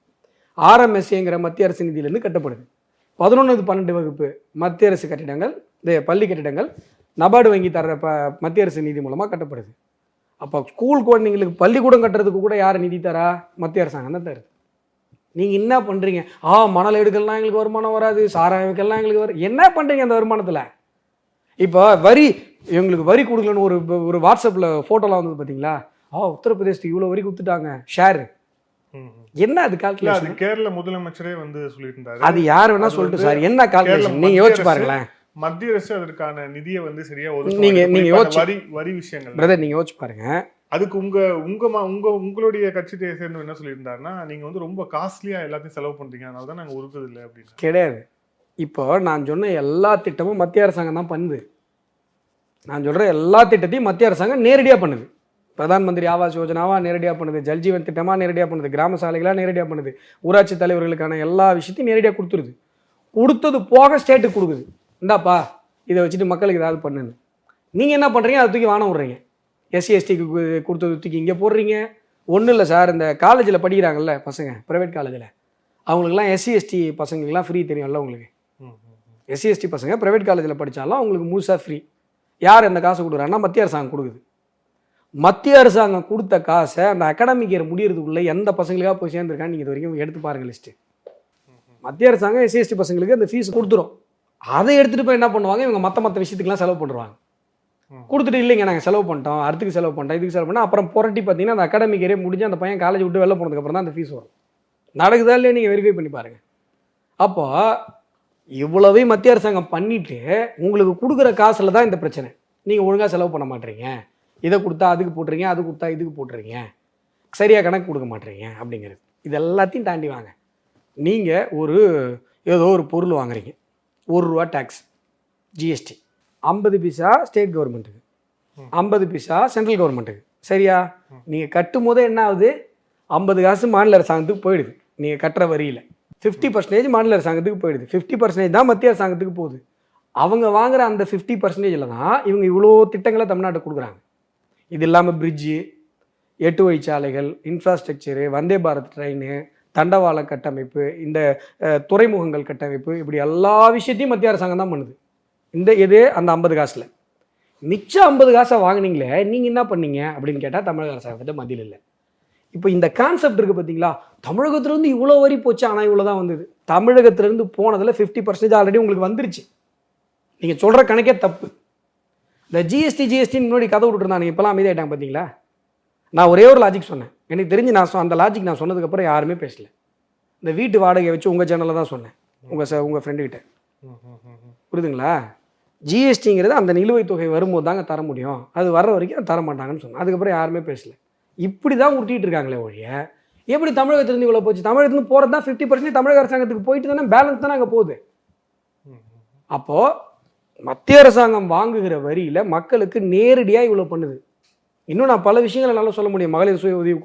RMSAங்கிற மத்திய அரசு நிதியிலிருந்து கட்டப்படுது. 11 12 வகுப்பு மத்திய அரசு கட்டிடங்கள், பள்ளி கட்டிடங்கள் நபார்டு வங்கி தர மத்திய அரசு நிதி மூலமாக கட்டப்படுது. அப்போ ஸ்கூல் குழந்தைங்களுக்கு பள்ளிக்கூடம் கட்டுறதுக்கு கூட யார் நிதி தரா? மத்திய அரசாங்கம் தான் தருது. நீங்கள் என்ன பண்ணுறீங்க? மணல் எடுக்கலாம் எங்களுக்கு வருமானம் வராது, சாராயம் வைக்கலாம் எங்களுக்கு வரும். என்ன பண்ணுறீங்க அந்த வருமானத்தில்? இப்போ எங்களுக்கு வரி கொடுக்கலன்னு ஒரு வாட்ஸ்அப்பில் ஃபோட்டோலாம் வந்தது பார்த்தீங்களா? உத்தரப்பிரதேசத்துக்கு இவ்வளோ வரி கொடுத்துட்டாங்க ஷேரு. என்ன அது கால்குலேஷன்? அது கேரள முதலமைச்சரே வந்து சொல்லிட்டு இருந்தாரு. அது யார் வேணா சொல்லிட்டு சார், என்ன கால்குலேஷன் நீங்க யோசிச்சு பாருங்களேன். மத்திய அரசு அதற்கான நிதியை வந்து சரியா நீங்க யோசிச்சு வரி விஷயங்கள் பிரதர் நீங்க யோசிச்சு பாருங்க. அதுக்கு உங்களுடைய கட்சியை சேர்ந்து என்ன சொல்லியிருந்தாருன்னா, நீங்க வந்து ரொம்ப காஸ்ட்லியா எல்லாத்தையும் செலவு பண்றீங்க, அதனால தான் நாங்க உருக்குது இல்லை அப்படின்னு. கிடையாது. இப்போ நான் சொன்ன எல்லா திட்டமும் மத்திய அரசாங்கம் தான் பண்ணுது. நான் சொல்ற எல்லா திட்டத்தையும் மத்திய அரசாங்கம் நேரடியாக பண்ணுது. பிரதான் மந்திரி ஆவாஸ் யோஜனாவா நேரடியாக பண்ணுது, ஜல்ஜீவன் திட்டமாக நேரடியாக பண்ணுது, கிராம சாலைகளாக நேரடியாக பண்ணுது, ஊராட்சி தலைவர்களுக்கான எல்லா விஷயத்தையும் நேரடியாக கொடுத்துருது. கொடுத்தது போக ஸ்டேட்டுக்கு கொடுக்குது. இந்தாப்பா இதை வச்சுட்டு மக்களுக்கு ஏதாவது பண்ணுன்னு. நீங்கள் என்ன பண்ணுறீங்க? அதை தூக்கி வானம் விட்றீங்க. எஸ்சி எஸ்டிக்கு கொடுத்தது தூக்கி இங்கே போடுறீங்க. ஒன்றும் இல்லை சார், இந்த காலேஜில் படிக்கிறாங்கல்ல பசங்க, ப்ரைவேட் காலேஜில், அவங்களுக்குலாம் எஸ்சி எஸ்டி பசங்களுக்குலாம் ஃப்ரீ தெரியும்ல உங்களுக்கு. எஸ்சி எஸ்டி பசங்க ப்ரைவேட் காலேஜில் படித்தாலும் அவங்களுக்கு முழுசாக ஃப்ரீ. யார் அந்த காசை கொடுக்குறாங்கன்னா மத்திய அரசாங்கம் கொடுக்குது. மத்திய அரசாங்கம் கொடுத்த காசை அந்த அகாடமிக் இயர் முடியறதுக்குள்ளே எந்த பசங்களுக்காக போய் சேர்ந்துருக்கான்னு நீங்கள் இது வரைக்கும் எடுத்து பாருங்கள் லிஸ்ட்டு. மத்திய அரசாங்கம் எஸ்சி எஸ்டி பசங்களுக்கு அந்த ஃபீஸ் கொடுத்துரும். அதை எடுத்துகிட்டு போய் என்ன பண்ணுவாங்க, இவங்க மற்ற விஷயத்துக்குலாம் செலவு பண்ணுவாங்க. கொடுத்துட்டு இல்லைங்க நாங்கள் செலவு பண்ணிட்டோம், அடுத்துக்கு செலவு பண்ணிட்டோம், இதுக்கு செலவு பண்ணால் அப்புறம் புரட்டி பார்த்தீங்கன்னா அந்த அகாடமிக் இயரே முடிஞ்சு அந்த பையன் காலேஜ் விட்டு வெளில போனதுக்கப்புறம் தான் அந்த ஃபீஸ் வரும். நடக்குதா இல்லையா நீங்கள் வெரிஃபை பண்ணி பாருங்கள். அப்போ இவ்வளவே மத்திய அரசாங்கம் பண்ணிவிட்டு உங்களுக்கு கொடுக்குற காசில் தான் இந்த பிரச்சனை. நீங்கள் ஒழுங்காக செலவு பண்ண மாட்டீங்க, இதை கொடுத்தா அதுக்கு போட்டுறீங்க, அது கொடுத்தா இதுக்கு போட்டுறீங்க, சரியாக கணக்கு கொடுக்க மாட்டீங்க அப்படிங்கிறது. இது எல்லாத்தையும் தாண்டி வாங்க. நீங்கள் ஏதோ ஒரு பொருள் வாங்குறீங்க, ₹1 டேக்ஸ் ஜிஎஸ்டி, 50 பைசா ஸ்டேட் கவர்மெண்ட்டுக்கு, 50 பைசா சென்ட்ரல் கவர்மெண்ட்டுக்கு. சரியா? நீங்கள் கட்டும் போதே என்ன ஆகுது, 50 காசு மாநில அரசாங்கத்துக்கு போயிடுது. நீங்கள் கட்டுற வரியில் 50% மாநில அரசாங்கத்துக்கு போயிடுது, 50% தான் மத்திய அரசாங்கத்துக்கு போகுது. அவங்க வாங்குற அந்த 50%ல் தான் இவங்க இவ்வளோ திட்டங்களை தமிழ்நாட்டுக்கு கொடுக்குறாங்க. இது இல்லாமல் fridge, 8 வழிச்சாலைகள், infrastructure, Vande Bharat train, தண்டவாள கட்டமைப்பு, இந்த துறைமுகங்கள் கட்டமைப்பு, இப்படி எல்லா விஷயத்தையும் மத்திய அரசாங்கம் தான் பண்ணுது. அந்த 50 காசில் மிச்சம் 50 காசை வாங்கினீங்களே, நீங்கள் என்ன பண்ணீங்க அப்படின்னு கேட்டால் தமிழக அரசாங்கத்திட்ட மத்தியில் இல்லை. இப்போ இந்த கான்செப்ட் இருக்குது பார்த்தீங்களா, தமிழகத்திலேருந்து இவ்வளோ வரி போச்சு, ஆனால் இவ்வளோ தான் வந்தது. தமிழகத்திலேருந்து போனதில் 50% ஆல்ரெடி உங்களுக்கு வந்துருச்சு. நீங்கள் சொல்கிற கணக்கே தப்பு. இந்த ஜிஎஸ்டின்னு முன்னாடி கதை விட்டுருந்தாங்க, இப்போலாம் அமைதியாயிட்டாங்க பார்த்தீங்களா. நான் ஒரே ஒரு லாஜிக் சொன்னேன், எனக்கு தெரிஞ்சு அந்த லாஜிக் நான் சொன்னதுக்கப்புறம் யாருமே பேசல. இந்த வீட்டு வாடகை வச்சு உங்கள் சேனலில் தான் சொன்னேன், உங்கள் ஃப்ரெண்டுக்கிட்ட. புரியுதுங்களா? ஜிஎஸ்டிங்கிறது அந்த நிலுவைத் தொகை வரும்போது தாங்க தர முடியும், அது வர்ற வரைக்கும் தர மாட்டாங்கன்னு சொன்னேன். அதுக்கப்புறம் யாருமே பேசல. இப்படி தான் உருட்டிகிட்டு இருக்காங்களே ஒழிய, எப்படி தமிழகத்திலேருந்து இவ்வளோ போச்சு, தமிழகத்துலேருந்து போகிறது தான் 50% தமிழக அரசாங்கத்துக்கு போயிட்டு தானே பேலன்ஸ் தானே அங்கே போகுது. அப்போது மத்திய அரசாங்கம் வாங்குகிற வரியில் மக்களுக்கு நேரடியாக இவ்வளோ பண்ணுது. இன்னும் நான் பல விஷயங்களை நல்லா சொல்ல முடியும். மகளிர் சுய உதவி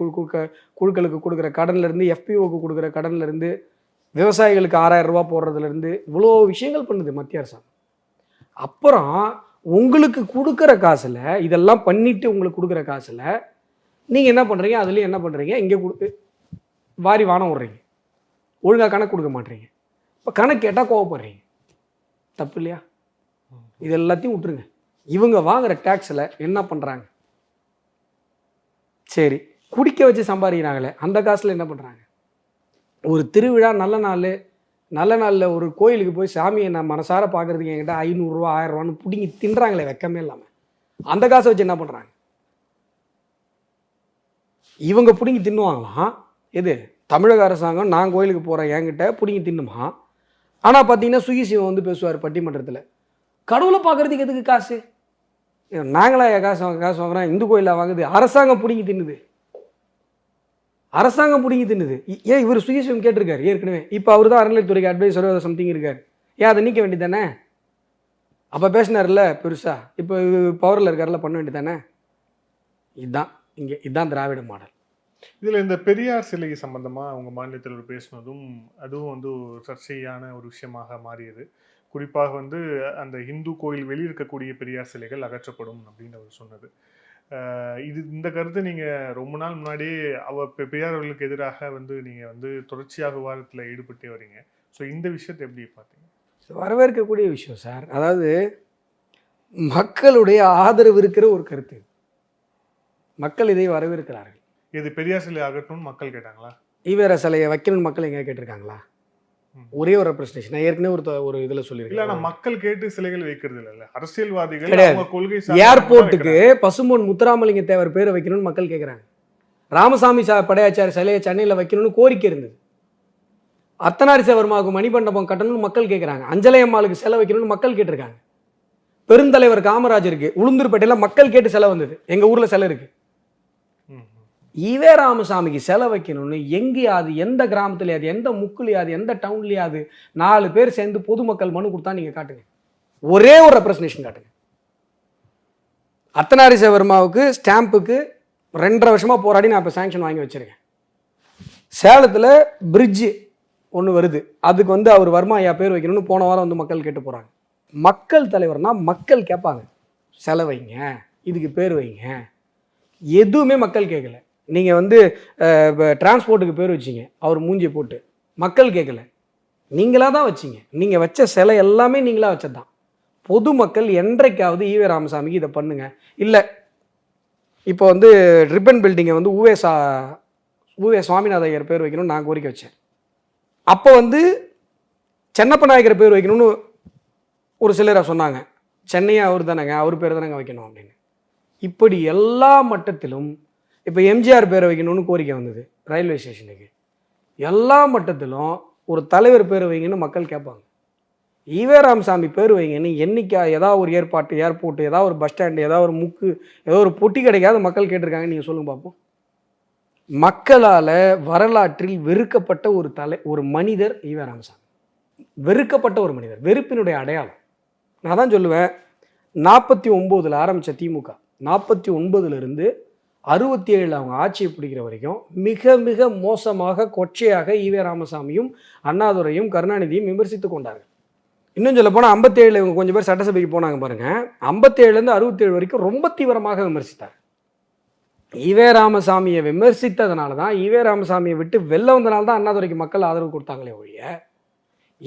குழுக்களுக்கு கொடுக்குற கடன்லேருந்து, எஃபிஓக்கு கொடுக்குற கடன்லேருந்து, விவசாயிகளுக்கு 6000 ரூபா போடுறதுலேருந்து இவ்வளோ விஷயங்கள் பண்ணுது மத்திய அரசாங்கம். அப்புறம் உங்களுக்கு கொடுக்குற காசில் இதெல்லாம் பண்ணிவிட்டு உங்களுக்கு கொடுக்குற காசில் நீங்கள் என்ன பண்ணுறீங்க, அதுலேயும் என்ன பண்ணுறீங்க, இங்கே வாரி வானம் விட்றீங்க, ஒழுங்காக கணக்கு கொடுக்க மாட்டீங்க. இப்போ கணக்கு கேட்டால் கோவப்படுறீங்க. தப்பு இல்லையா? இது எல்லாத்தையும் விட்டுருங்க. இவங்க வாங்குகிற டேக்ஸில் என்ன பண்ணுறாங்க? சரி, குடிக்க வச்சு சம்பாதிக்கிறாங்களே, அந்த காசில் என்ன பண்ணுறாங்க? ஒரு திருவிழா நல்ல நாளில் ஒரு கோயிலுக்கு போய் சாமியை நான் மனசார பார்க்குறதுக்கு என்கிட்ட 500 ரூபா 1000 ரூபான்னு பிடிங்கி தின்றாங்களே வெக்கமே இல்லாமல், அந்த காசை வச்சு என்ன பண்ணுறாங்க? இவங்க பிடிங்கி தின்னுவாங்களாம். எது தமிழக அரசாங்கம், நான் கோயிலுக்கு போகிறேன் என்கிட்ட பிடிங்கி தின்னுமா. ஆனால் பார்த்தீங்கன்னா சுகிசிவம் வந்து பேசுவார் பட்டிமன்றத்தில், கடவுளை பார்க்குறதுக்கு எதுக்கு காசு, நாங்களா காசு வாங்குறோம், இந்து கோயிலாக வாங்குது, அரசாங்கம் பிடிங்கி தின்னுது, அரசாங்கம் பிடிங்கி தின்னுது. ஏன் இவர் சுகிசிவம் கேட்டிருக்காரு ஏற்கனவே, இப்போ அவர் தான் அறநிலையத்துறைக்கு அட்வைசரோ சம்திங் இருக்கார், ஏன் அதை நீக்க வேண்டியதானே? அப்போ பேசினார்ல பெருசா, இப்போ பவரில் இருக்கார்ல, பண்ண வேண்டியதானே? இதுதான் திராவிட மாடல். இதில் இந்த பெரியார் சிலை சம்பந்தமாக அவங்க மாநிலத்தில் பேசினதும் அதுவும் வந்து ஒரு சர்ச்சையான ஒரு விஷயமாக மாறியது. குறிப்பாக வந்து அந்த இந்து கோயில் வெளியே இருக்கக்கூடிய பெரியார் சிலைகள் அகற்றப்படும் அப்படின்னு அவர் சொன்னது. இந்த கருத்து நீங்கள் ரொம்ப நாள் முன்னாடியே பெரியார் அவர்களுக்கு எதிராக வந்து நீங்கள் வந்து தொடர்ச்சியாக விவாதத்தில் ஈடுபட்டே வரீங்க. ஸோ இந்த விஷயத்தை எப்படி பார்த்தீங்க? வரவேற்கக்கூடிய விஷயம் சார். அதாவது மக்களுடைய ஆதரவு இருக்கிற ஒரு கருத்து, மக்கள் இதை வரவேற்கிறார்கள். இது பெரியார் சிலை அகற்றணும்னு மக்கள் கேட்டாங்களா? ஈவேரா சிலையை வைக்கணும்னு மக்கள் எங்கேயா கேட்டிருக்காங்களா? ஒரே ஒரு ரெப்ரஸன்டேஷன் நான் ஏற்கனவே ஒரு இதில் இல்ல சொல்லியிருக்கேன். ஆனா மக்கள் கேட்டு சிலைகள் வைக்கிறது இல்ல அரசியல்வாதிகள் கிடையாது. அவங்க கொள்கை ஏர்போர்ட்டுக்கு பசும்பொன் முத்துராமலிங்க தேவர் பேரை வைக்கணும்னு மக்கள் கேட்குறாங்க. ராமசாமி படையாச்சாரி சிலையை சென்னையில் வைக்கணும்னு கோரிக்கை இருந்தது. அர்த்தநாரி சவர்மாவுக்கு மணிமண்டபம் கட்டணும்னு மக்கள் கேட்குறாங்க. அஞ்சலை அம்மாளுக்கு சிலை வைக்கணும்னு மக்கள் கேட்டிருக்காங்க. பெருந்தலைவர் காமராஜருக்கு உளுந்தூர்பேட்டையில் மக்கள் கேட்டு சிலை வந்தது. எங்கள் ஊரில் சிலை இருக்கு. ஈவே ராமசாமிக்கு சிலை வைக்கணும்னு எங்கேயாவது எந்த கிராமத்துலையாவது எந்த முக்குலையாவது எந்த டவுன்லையாவது 4 பேர் சேர்ந்து பொதுமக்கள் மனு கொடுத்தா நீங்கள் காட்டுங்க. ஒரே ஒரு ரெப்ரஸன்டேஷன் காட்டுங்க. அர்த்தநாரி சவர்மாவுக்கு ஸ்டாம்புக்கு 2.5 வருஷமாக போராடி நான் இப்போ சாங்ஷன் வாங்கி வச்சுருக்கேன். சேலத்தில் பிரிட்ஜு ஒன்று வருது, அதுக்கு வந்து அவர் வர்மா ஐயா பேர் வைக்கணும்னு போன வாரம் வந்து மக்கள் கேட்டு போகிறாங்க. மக்கள் தலைவர்னா மக்கள் கேட்பாங்க, சிலை வைங்க, இதுக்கு பேர் வைங்க. எதுவுமே மக்கள் கேட்கல. நீங்கள் வந்து டிரான்ஸ்போர்ட்டுக்கு பேர் வச்சிங்க, அவர் மூஞ்சியை போட்டு. மக்கள் கேட்கல, நீங்களாக தான் வச்சிங்க. நீங்கள் வச்ச சிலை எல்லாமே நீங்களாக வச்சது தான். பொதுமக்கள் என்றைக்காவது ஈவே ராமசாமிக்கு இதை பண்ணுங்க. இல்லை இப்போ வந்து ரிப்பன் பில்டிங்கை வந்து ஊவே சுவாமிநாத ஐயர் பேர் வைக்கணும்னு நான் கோரிக்கை வச்சேன். அப்போ வந்து சென்னப்ப நாயக்கர் பேர் வைக்கணும்னு ஒரு சிலரை சொன்னாங்க. சென்னையை அவர் தானேங்க, அவர் பேர் தானேங்க வைக்கணும் அப்படின்னு. இப்படி எல்லா மட்டத்திலும் இப்போ எம்ஜிஆர் பேரை வைக்கணும்னு கோரிக்கை வந்தது ரயில்வே ஸ்டேஷனுக்கு. எல்லா மட்டத்திலும் ஒரு தலைவர் பேர் வைங்கன்னு மக்கள் கேட்பாங்க. ஈவே ராமசாமி பேர் வைங்கன்னு என்னைக்கா ஏதாவது ஒரு ஏர்போர்ட்டு ஏதாவது ஒரு பஸ் ஸ்டாண்டு ஏதாவது ஒரு முக்கு ஏதோ ஒரு பொட்டி கிடைக்காத மக்கள் கேட்டிருக்காங்க. நீங்கள் சொல்லுங்க பார்ப்போம். மக்களால் வரலாற்றில் வெறுக்கப்பட்ட ஒரு மனிதர் ஈவே ராமசாமி. வெறுக்கப்பட்ட ஒரு மனிதர், வெறுப்பினுடைய அடையாளம். நான் தான் சொல்லுவேன், 49 ஆரம்பித்த திமுக 49 67 அவங்க ஆட்சியை பிடிக்கிற வரைக்கும் மிக மிக மோசமாக கொச்சையாக ஈவே ராமசாமியும் அண்ணாதுரையும் கருணாநிதியும் விமர்சித்து கொண்டார்கள். இன்னும் சொல்ல போனால் 57 இவங்க கொஞ்சம் பேர் சட்டசபைக்கு போனாங்க பாருங்க. 57 67 வரைக்கும் ரொம்ப தீவிரமாக விமர்சித்தார். ஈவே ராமசாமியை விமர்சித்ததுனால தான், ஈவே ராமசாமியை விட்டு வெளில வந்தனால தான் அண்ணாதுரைக்கு மக்கள் ஆதரவு கொடுத்தாங்களே ஒழிய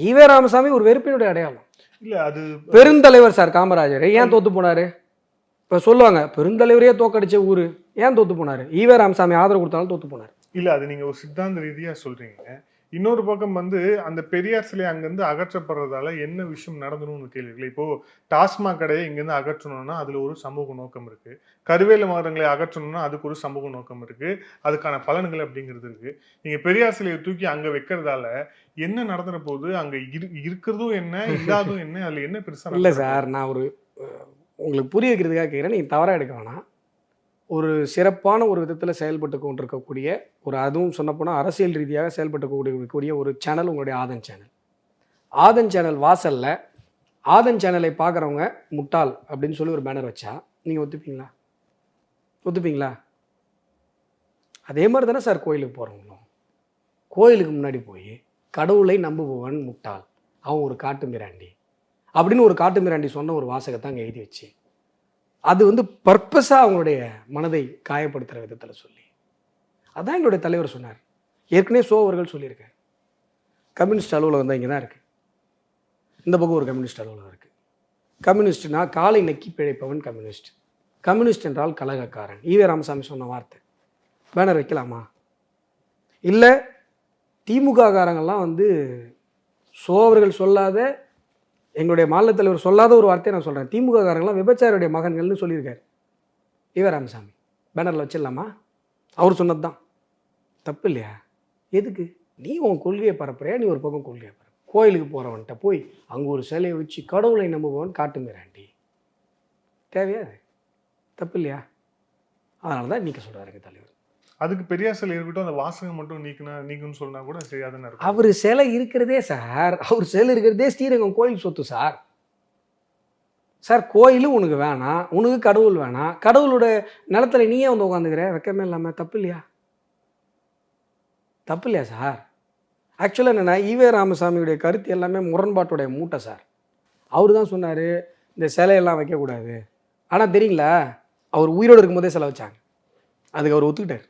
ஈவே ராமசாமி ஒரு வெறுப்பினுடைய அடையாளம் இல்ல. அது பெருந்தலைவர் சார் காமராஜர் ஏன் தோத்து போனாரு? இப்போ சொல்லுவாங்க, பெருந்தலைவரே தோக்கடிச்ச ஊர் ஏன் தோத்து போனாரு? ஈவே ராமசாமி ஆதரவு கொடுத்தாலும் தோத்து போனார். இல்ல, அது நீங்க ஒரு சித்தாந்த ரீதியா சொல்றீங்க. இன்னொரு பக்கம் வந்து அந்த பெரியார் சிலை அங்கிருந்து அகற்றப்படுறதால என்ன விஷயம் நடந்தணும்னு கேள்வி. இப்போ டாஸ்மாக் கடையை இங்கிருந்து அகற்றணும்னா அதுல ஒரு சமூக நோக்கம் இருக்கு. கருவேல மரங்களை அகற்றணும்னா அதுக்கு ஒரு சமூக நோக்கம் இருக்கு. அதுக்கான பலன்கள் அப்படிங்கிறது இருக்கு. நீங்க பெரியார் சிலையை தூக்கி அங்க வைக்கிறதால என்ன நடந்துற போது? அங்க இருக்கிறதும் என்ன, இல்லாதும் என்ன, அதுல என்ன பெருசா இல்லை சார், நான் உங்களுக்கு புரிய வைக்கிறதுக்காக கேட்குறேன், நீங்கள் தவறாக எடுக்க வேணாம். ஒரு சிறப்பான ஒரு விதத்தில் செயல்பட்டு கொண்டிருக்கக்கூடிய அதுவும் சொன்னப்போனால் அரசியல் ரீதியாக செயல்பட்டு ஒரு சேனல் உங்களுடைய ஆதன் சேனல். ஆதன் சேனல் வாசலில் ஆதன் சேனலை பார்க்குறவங்க முட்டாள் அப்படின்னு சொல்லி ஒரு பேனர் வச்சா நீங்கள் ஒத்துப்பீங்களா? அதே மாதிரி தானே சார் கோயிலுக்கு போகிறவங்களும். கோயிலுக்கு முன்னாடி போய் கடவுளை நம்புபவன் முட்டாள், அவன் ஒரு காட்டு மிராண்டி அப்படின்னு ஒரு காட்டு மிராண்டி சொன்ன ஒரு வாசகத்தை அங்கே எழுதி வச்சு அது வந்து பர்பஸாக அவங்களுடைய மனதை காயப்படுத்துகிற விதத்தில் சொல்லி அதான் எங்களுடைய தலைவர் சொன்னார். ஏற்கனவே அவர்கள் சொல்லியிருக்கார், கம்யூனிஸ்ட் அலுவலகம் தான் இங்கே தான் இருக்குது, இந்த பக்கம் ஒரு கம்யூனிஸ்ட் அலுவலகம் இருக்குது. கம்யூனிஸ்ட்னா காலை நக்கி பிழைப்பவன் கம்யூனிஸ்ட், கம்யூனிஸ்ட் என்றால் கலகக்காரன். ஈவே ராமசாமி சொன்ன வார்த்தை. பேனர் வைக்கலாமா? இல்லை திமுக காரங்கள்லாம் வந்து அவர்கள் சொல்லாத, எங்களுடைய மாநில தலைவர் சொல்லாத ஒரு வார்த்தையை நான் சொல்கிறேன். திமுக காரங்களாம் விபச்சாரியுடைய மகன்கள்னு சொல்லியிருக்காரு ஈவே ராமசாமி. பேனரில் வச்சிடலாமா? அவர் சொன்னது தான், தப்பு இல்லையா? எதுக்கு நீ உன் கொள்கையை பரப்புறியா? நீ ஒரு பக்கம் கொள்கையை பரப்பு. கோயிலுக்கு போகிறவன்ட்ட போய் அங்கே ஒரு சிலையை வச்சு கடவுளை நம்புபவன் காட்டு மிராண்டி, தேவையா? அது தப்பு இல்லையா? அதனால தான் நீக்க சொல்கிறாருங்க தலைவர். அதுக்கு பெரியார் சிலை இருக்கட்டும், அந்த வாசகம் மட்டும் நீக்குன்னு சொன்னா கூட சரியாதானே இருக்கும். அவர் சிலை இருக்கிறதே சார், அவர் சிலை இருக்கிறதே ஸ்ரீரங்கம் கோயில் சொத்து சார். கோயிலும் உனக்கு வேணாம், உனக்கு கடவுள் வேணாம், கடவுளோட நிலத்துல நீயே வந்து உட்காந்துக்கிற, வெக்கமே இல்லாமல். தப்பு இல்லையா சார்? ஆக்சுவலாக என்னென்னா, ஈவே ராமசாமியுடைய கருத்து எல்லாமே முரண்பாட்டுடைய மூட்டை சார். அவர் தான் சொன்னார் இந்த சிலையெல்லாம் வைக்கக்கூடாது. ஆனால் தெரியுங்களா, அவர் உயிரோடு இருக்கும்போதே சிலை வச்சாங்க, அதுக்கு அவர் ஒத்துக்கிட்டார்.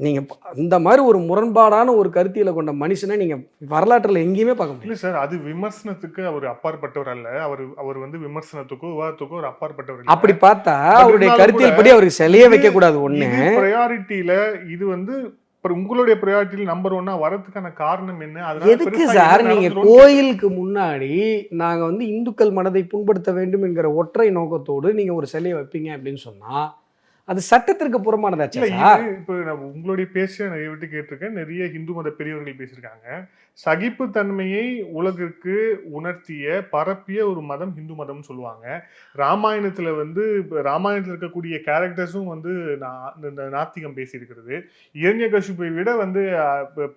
நீங்கள் அந்த மாதிரி ஒரு முரண்பாடான ஒரு கருத்தியலை கொண்ட மனுஷனை நீங்கள் வரலாற்றில் எங்கேயுமே பார்க்க முடியல சார். அது விமர்சனத்துக்கு அவர் அப்பாற்பட்டவர் அல்ல. அவர் வந்து விமர்சனத்துக்கோ விவாதத்துக்கோ ஒரு அப்பாற்பட்டவர். அப்படி பார்த்தா அவருடைய கருத்தியல் படி அவருக்கு சிலையே வைக்க கூடாது. ஒண்ணு ப்ரையாரிட்டியில இது வந்து உங்களுடைய ப்ரையாரிட்டியில் நம்பர் 1 வரதுக்கான காரணம் என்ன? அதனால எதுக்கு பெருசா சார் என்ன நீங்க நடந்துரும்னு கோயிலுக்கு முன்னாடி நாங்க வந்து இந்துக்கள் மனதை புண்படுத்த வேண்டும் என்கிற ஒற்றை நோக்கத்தோடு நீங்க ஒரு சிலையை வைப்பீங்க அப்படின்னு சொன்னா அது சட்டத்திற்கு புறமானதாச்சா இல்ல சார்? இது இப்ப நான் உங்களுடைய பேச்ச நிறைய விட்டு கேட்டிருக்கேன். நிறைய இந்து மத பெரியவர்கள் பேசியிருக்காங்க. சகிப்புத்தன்மையை உலகிற்கு உணர்த்திய, பரப்பிய ஒரு மதம் இந்து மதம்னு சொல்லுவாங்க. ராமாயணத்துல வந்து ராமாயணத்துல இருக்கக்கூடிய கேரக்டர்ஸும் வந்து இந்த நாத்திகம் பேசியிருக்கிறது. இரண்யகசிபுவை விட வந்து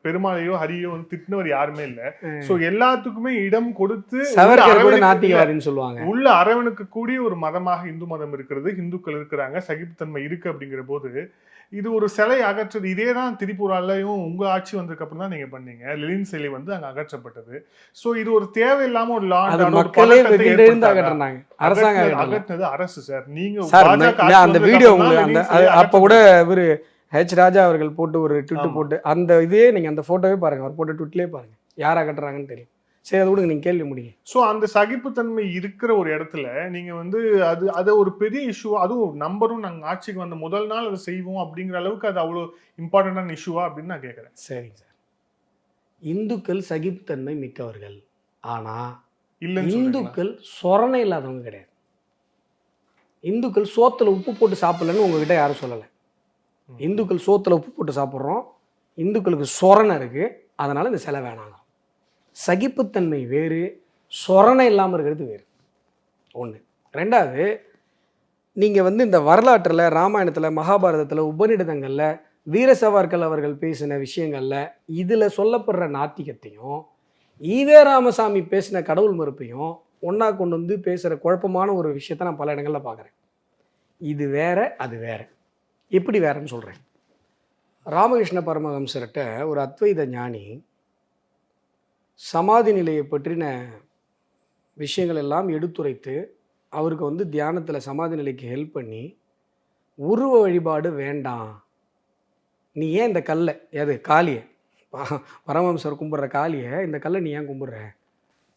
பெருமாளையோ ஹரியோ வந்து திட்டினவர் யாருமே இல்ல. சோ எல்லாத்துக்குமே இடம் கொடுத்து சவர்கர் கூட நாத்திகவாதின்னு சொல்லுவாங்க. உள்ள அரவணுக்கு கூடிய ஒரு மதமாக இந்து மதம் இருக்கிறது. இந்துக்கள் இருக்கிறாங்க, சகிப்புத்தன்மை இருக்கு அப்படிங்கிற போது இது ஒரு சிலை அகற்றது. இதே தான் திரிபுராலையும் உங்க ஆட்சி வந்ததுக்கு அப்புறம் தான் நீங்க பண்ணீங்க. லெனின் சிலை வந்து அங்க அகற்றப்பட்டது. சோ இது ஒரு தேவையில்லாம ஒரு லா மக்களே வெகுண்டெழுந்து அகற்றினாங்க. அரசாங்கம் அகற்றினது அரசு சார். நீங்க சார் அந்த வீடியோ உங்களுக்கு அப்ப கூட இவரு ராஜா அவர்கள் போட்டு ஒரு ட்விட் போட்டு அந்த இதே நீங்க அந்த போட்டோவே பாருங்க, அவர் போட்ட ட்விட்லயே பாருங்க யார் அகற்றுறாங்கன்னு தெரியும். சரி, அதை விடுங்க, நீங்க கேள்வி முடியும். ஸோ அந்த சகிப்புத்தன்மை இருக்கிற ஒரு இடத்துல நீங்க வந்து அது ஒரு பெரிய இஷ்யூ, அதுவும் நம்பரும் நாங்கள் ஆட்சிக்கு வந்த முதல் நாள் அதை செய்வோம் அப்படிங்கிற அளவுக்கு அது அவ்வளோ இம்பார்ட்டண்டான இஷ்யூவா அப்படின்னு நான் கேட்குறேன். சரிங்க சார், இந்துக்கள் சகிப்புத்தன்மை மிக்கவர்கள், ஆனா இல்லைன்னு இந்துக்கள் சொரணை இல்லாதவங்க கிடையாது. இந்துக்கள் சோத்துல உப்பு போட்டு சாப்பிடலன்னு உங்ககிட்ட யாரும் சொல்லலை. இந்துக்கள் சோத்துல உப்பு போட்டு சாப்பிட்றோம், இந்துக்களுக்கு சொரணை இருக்கு, அதனால இந்த சிலை வேணாங்க. சகிப்புத்தன்மை வேறு, சொரணை இல்லாமல் இருக்கிறது வேறு ஒன்று. ரெண்டாவது, நீங்கள் வந்து இந்த வரலாற்றில் ராமாயணத்தில், மகாபாரதத்தில், உபநிடதங்களில் வீர சவார்கள் அவர்கள் பேசின விஷயங்களில் இதில் சொல்லப்படுற நாத்திகத்தையும் ஈவே ராமசாமி பேசின கடவுள் மறுப்பையும் ஒன்றா கொண்டு வந்து பேசுகிற குழப்பமான ஒரு விஷயத்தை நான் பல இடங்களில் பார்க்குறேன். இது வேற, அது வேற. எப்படி வேறன்னு சொல்கிறேன். ராமகிருஷ்ண பரமஹம்சர்கிட்ட ஒரு அத்வைத ஞானி சமாதி நிலையை பற்றின விஷயங்கள் எல்லாம் எடுத்துரைத்து அவருக்கு வந்து தியானத்தில் சமாதி நிலைக்கு ஹெல்ப் பண்ணி, உருவ வழிபாடு வேண்டாம், நீ ஏன் இந்த கல்லை, எது காளியை, பரமஹம்சர் கும்பிட்ற காளியை, இந்த கல்லை நீ ஏன் கும்பிட்ற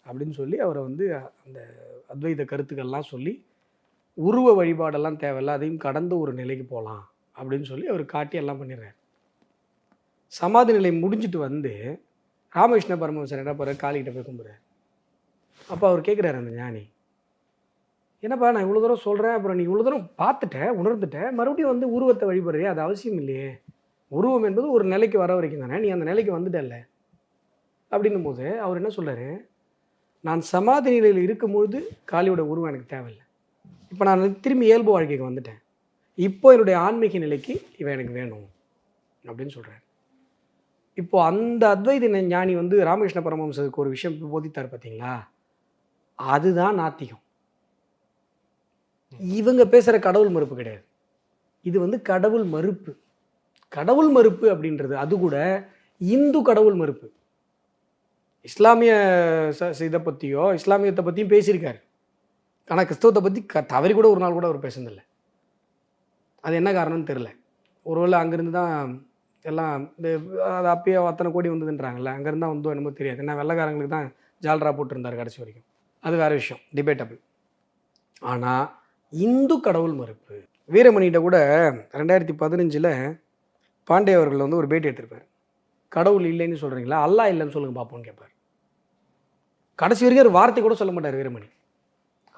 அப்படின்னு சொல்லி அவரை வந்து அந்த அத்வைத கருத்துக்கள்லாம் சொல்லி உருவ வழிபாடெல்லாம் தேவையில்லை, அதையும் கடந்த ஒரு நிலைக்கு போகலாம் அப்படின்னு சொல்லி அவர் காட்டி எல்லாம் பண்ணிடுறார். சமாதி நிலை முடிஞ்சிட்டு வந்து ராமகிருஷ்ண பரமஹம்சர் என்ன பண்ணுற, காளிகிட்ட போய் கும்பிட்றாரு. அப்போ அவர் கேட்குறாரு அந்த ஞானி, என்னப்பா நான் இவ்வளோ தூரம் சொல்கிறேன், அப்புறம் நீ இவ்வளோ தூரம் பார்த்துட்டேன் உணர்ந்துட்டேன், மறுபடியும் வந்து உருவத்தை வழிபடுறியா, அது அவசியம் இல்லையே, உருவம் என்பது ஒரு நிலைக்கு வர வரைக்கும் தானே, நீ அந்த நிலைக்கு வந்துட்டல்ல அப்படின்னும் போது அவர் என்ன சொல்கிறாரு, நான் சமாதி நிலையில் இருக்கும்பொழுது காளியோட உருவம் எனக்கு தேவையில்லை, இப்போ நான் திரும்பி இயல்பு வாழ்க்கைக்கு வந்துட்டேன், இப்போ என்னுடைய ஆன்மீக நிலைக்கு இவன் எனக்கு வேணும் அப்படின்னு சொல்கிறார். இப்போது அந்த அத்வைத ஞானி வந்து ராமகிருஷ்ண பரமஹம்சருக்கு ஒரு விஷயம் போதித்தார் பார்த்தீங்களா, அதுதான் நாத்திகம். இவங்க பேசுகிற கடவுள் மறுப்பு கிடையாது, இது வந்து கடவுள் மறுப்பு. கடவுள் மறுப்பு அப்படின்றது அது கூட இந்து கடவுள் மறுப்பு. இஸ்லாமிய இதை பற்றியோ இஸ்லாமியத்தை பற்றியும் பேசியிருக்காரு, ஆனால் கிறிஸ்தவத்தை பற்றி தவறி கூட ஒரு நாள் கூட அவர் பேசுனதில்லை. அது என்ன காரணம்னு தெரில. ஒருவேளை அங்கேருந்து தான் எல்லாம் இந்த அது அப்பயே அத்தனை கோடி வந்ததுன்றாங்கல்ல, அங்கேருந்து தான் வந்தோ என்னமோ தெரியாது. ஏன்னா வெள்ளைக்காரங்களுக்கு தான் ஜால்ரா போட்டிருந்தார் கடைசி வரைக்கும், அது வேறு விஷயம், டிபேட்டபிள். ஆனால் இந்து கடவுள் மறுப்பு, வீரமணிகிட்ட கூட 2015 பாண்டே அவர்கள் வந்து ஒரு பேட்டி எடுத்திருப்பார். கடவுள் இல்லைன்னு சொல்கிறீங்களா, அல்லா இல்லைன்னு சொல்லுங்கள் பார்ப்போம்னு கேட்பார். கடைசி வரைக்கும் ஒரு வார்த்தை கூட சொல்ல மாட்டார் வீரமணி,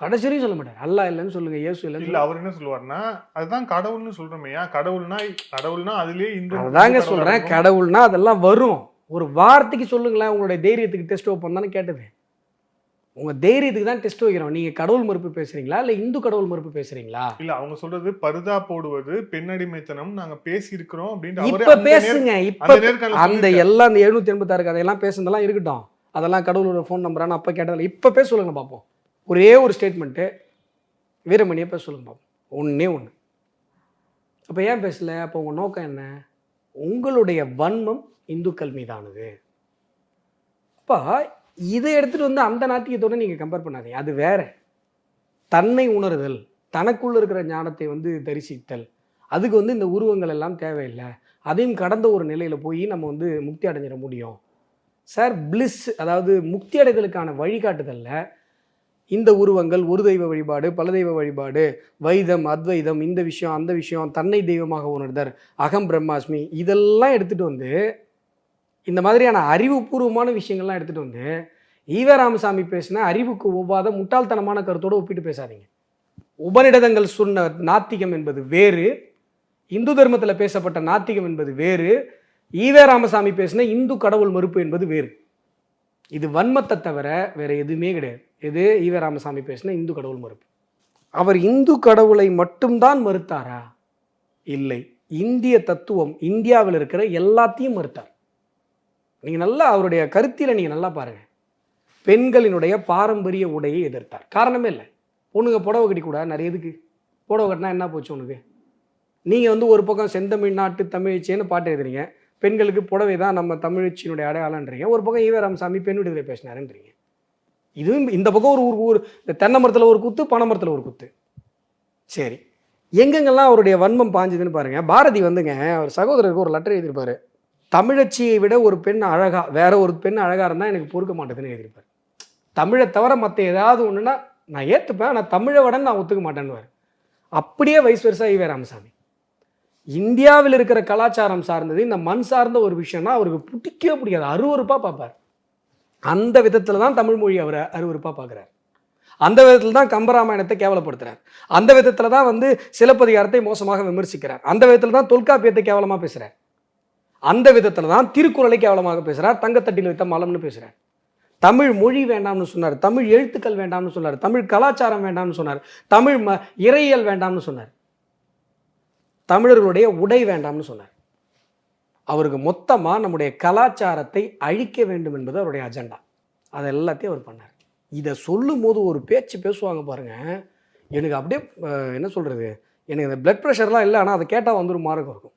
கடைசி வரைக்கும் சொல்ல மாட்டார், அல்லா இல்லைன்னு சொல்லுங்க, இயேசு இல்லைன்னு. இல்லை, அவர் என்ன சொல்லுவார்னா, அதுதான் கடவுள்னு சொல்கிறோமே, கடவுள்னா அதுலேயே இந்த அதாங்க சொல்கிறேன், கடவுள்னா அதெல்லாம் வரும், ஒரு வார்த்தைக்கு சொல்லுங்களேன், உங்களுடைய தைரியத்துக்கு டெஸ்ட் வைப்போம் தானே கேட்டது. உங்கள் தைரியத்துக்கு தான் டெஸ்ட் வைக்கிறோம். நீங்கள் கடவுள் மறுப்பு பேசுகிறீங்களா இல்லை இந்து கடவுள் மறுப்பு பேசுகிறீங்களா? இல்லை, அவங்க சொல்கிறது பருதா போடுவது பெண்ணடிமைத்தனம் நாங்கள் பேசியிருக்கிறோம் அப்படின்ட்டு. இப்போ பேசுங்க, இப்போ அந்த எல்லாம் அந்த 786 கதையெல்லாம் பேசுனதெல்லாம் இருக்கட்டும், அதெல்லாம் கடவுளோட ஃபோன் நம்பரானு அப்போ கேட்டதில்ல. இப்போ பேச சொல்லுங்க பார்ப்போம், ஒரே ஒரு ஸ்டேட்மெண்ட்டு வீரமணியை பேச சொல்லுங்க பார்ப்போம், ஒன்றே ஒன்று. அப்போ ஏன் பேசலை? அப்போ உங்கள் நோக்கம் என்ன? உங்களுடைய வன்மம் இந்துக்கள் மீதானது. அப்போ இதை எடுத்துகிட்டு வந்து அந்த நாத்தியத்தோடு நீங்கள் கம்பேர் பண்ணாதீங்க, அது வேற. தன்னை உணர்தல், தனக்குள்ளே இருக்கிற ஞானத்தை வந்து தரிசித்தல், அதுக்கு வந்து இந்த உருவங்கள் எல்லாம் தேவையில்லை, அதையும் கடந்த ஒரு நிலையில் போய் நம்ம வந்து முக்தி அடைஞ்சிட முடியும் சார். பிளிஸ், அதாவது முக்தி அடைதலுக்கான வழிகாட்டுதலில் இந்த உருவங்கள், ஒரு தெய்வ வழிபாடு, பல தெய்வ வழிபாடு, வைதம், அத்வைதம், இந்த விஷயம், அந்த விஷயம், தன்னை தெய்வமாக உணர்தல், அகம் பிரம்மாஸ்மி, இதெல்லாம் எடுத்துகிட்டு வந்து இந்த மாதிரியான அறிவுபூர்வமான விஷயங்கள்லாம் எடுத்துகிட்டு வந்து ஈவே ராமசாமி பேசின அறிவுக்கு ஒவ்வாத முட்டாள்தனமான கருத்தோடு ஒப்பிட்டு பேசாதீங்க. உபநிடதங்கள் சொன்ன நாத்திகம் என்பது வேறு, இந்து தர்மத்தில் பேசப்பட்ட நாத்திகம் என்பது வேறு, ஈவே ராமசாமி பேசின இந்து கடவுள் மறுப்பு என்பது வேறு. இது வன்மத்தை தவிர வேற எதுவுமே கிடையாது. இது ஈவே ராமசாமி பேசின இந்து கடவுள் மறுப்பு. அவர் இந்து கடவுளை மட்டும்தான் மறுத்தாரா? இல்லை, இந்திய தத்துவம், இந்தியாவில் இருக்கிற எல்லாத்தையும் மறுத்தார். நீங்கள் நல்லா அவருடைய கருத்தில நீங்கள் நல்லா பாருங்கள். பெண்களினுடைய பாரம்பரிய உடையை எதிர்த்தார். காரணமே இல்லை. பொண்ணுங்க புடவை கட்டிக்கூட நிறைய எதுக்கு? புடவை கட்டினா என்ன போச்சு உனக்கு? நீங்கள் வந்து ஒரு பக்கம் செந்தமிழ் நாட்டு தமிழ்ச்சின்னு பாட்டு எழுதுறீங்க, பெண்களுக்கு புடவை தான் நம்ம தமிழ்ச்சியினுடைய அடையாளன்றீங்க. ஒரு பக்கம் ஈவே ராமசாமி பெண் விடுதலை பேசினாருன்றீங்க. இதுவும் இந்த பக்கம் ஒரு தென்னை மரத்தில் ஒரு குத்து, பனை மரத்தில் ஒரு குத்து. சரி, எங்கெங்கெல்லாம் அவருடைய வன்மம் பாஞ்சுதுன்னு பாருங்கள். பாரதி வந்துங்க அவர் சகோதரருக்கு ஒரு லெட்டர் எழுதியிருப்பார். தமிழச்சியை விட ஒரு பெண் அழகா, வேற ஒரு பெண் அழகாக இருந்தால் எனக்கு பொறுக்க மாட்டேதுன்னு எழுதியிருப்பார். தமிழை தவிர மற்ற ஏதாவது ஒன்றுனா நான் ஏற்றுப்பேன், ஆனால் தமிழை விட நான் ஒத்துக்க மாட்டேன்னு. அப்படியே வைஸ் வெர்சா ஈவே ராமசாமி. இந்தியாவில் இருக்கிற கலாச்சாரம் சார்ந்தது, இந்த மண் சார்ந்த ஒரு விஷயம்னா அவருக்கு பிடிக்கவே பிடிக்காது, அருவருப்பாக பார்ப்பார். அந்த விதத்தில் தான் தமிழ் மொழி அவரை அருவருப்பாக பார்க்குறார். அந்த விதத்தில் தான் கம்பராமாயணத்தை கேவலப்படுத்துகிறார். அந்த விதத்தில் தான் வந்து சிலப்பதிகாரத்தை மோசமாக விமர்சிக்கிறார். அந்த விதத்தில் தான் தொல்காப்பியத்தை கேவலமாக பேசுகிறார். அந்த விதத்தில் தான் திருக்குறளை கேவலமாக பேசுகிறார். தங்கத்தட்டில் வைத்த மலம்னு பேசுகிறார். தமிழ் மொழி வேண்டாம்னு சொன்னார், தமிழ் எழுத்துக்கள் வேண்டாம்னு சொன்னார், தமிழ் கலாச்சாரம் வேண்டாம்னு சொன்னார், தமிழ் இறையியல் வேண்டாம்னு சொன்னார், தமிழர்களுடைய உடை வேண்டாம்னு சொன்னார். அவருக்கு மொத்தமாக நம்முடைய கலாச்சாரத்தை அழிக்க வேண்டும் என்பது அவருடைய அஜெண்டா. அதை எல்லாத்தையும் அவர் பண்ணார். இதை சொல்லும் போது ஒரு பேச்சு பேசுவாங்க பாருங்க, எனக்கு அப்படியே என்ன சொல்கிறது, எனக்கு இந்த பிளட் ப்ரெஷர்லாம் இல்லை, ஆனால் அதை கேட்டால் வந்து ஒரு மார்க்கம் இருக்கும்.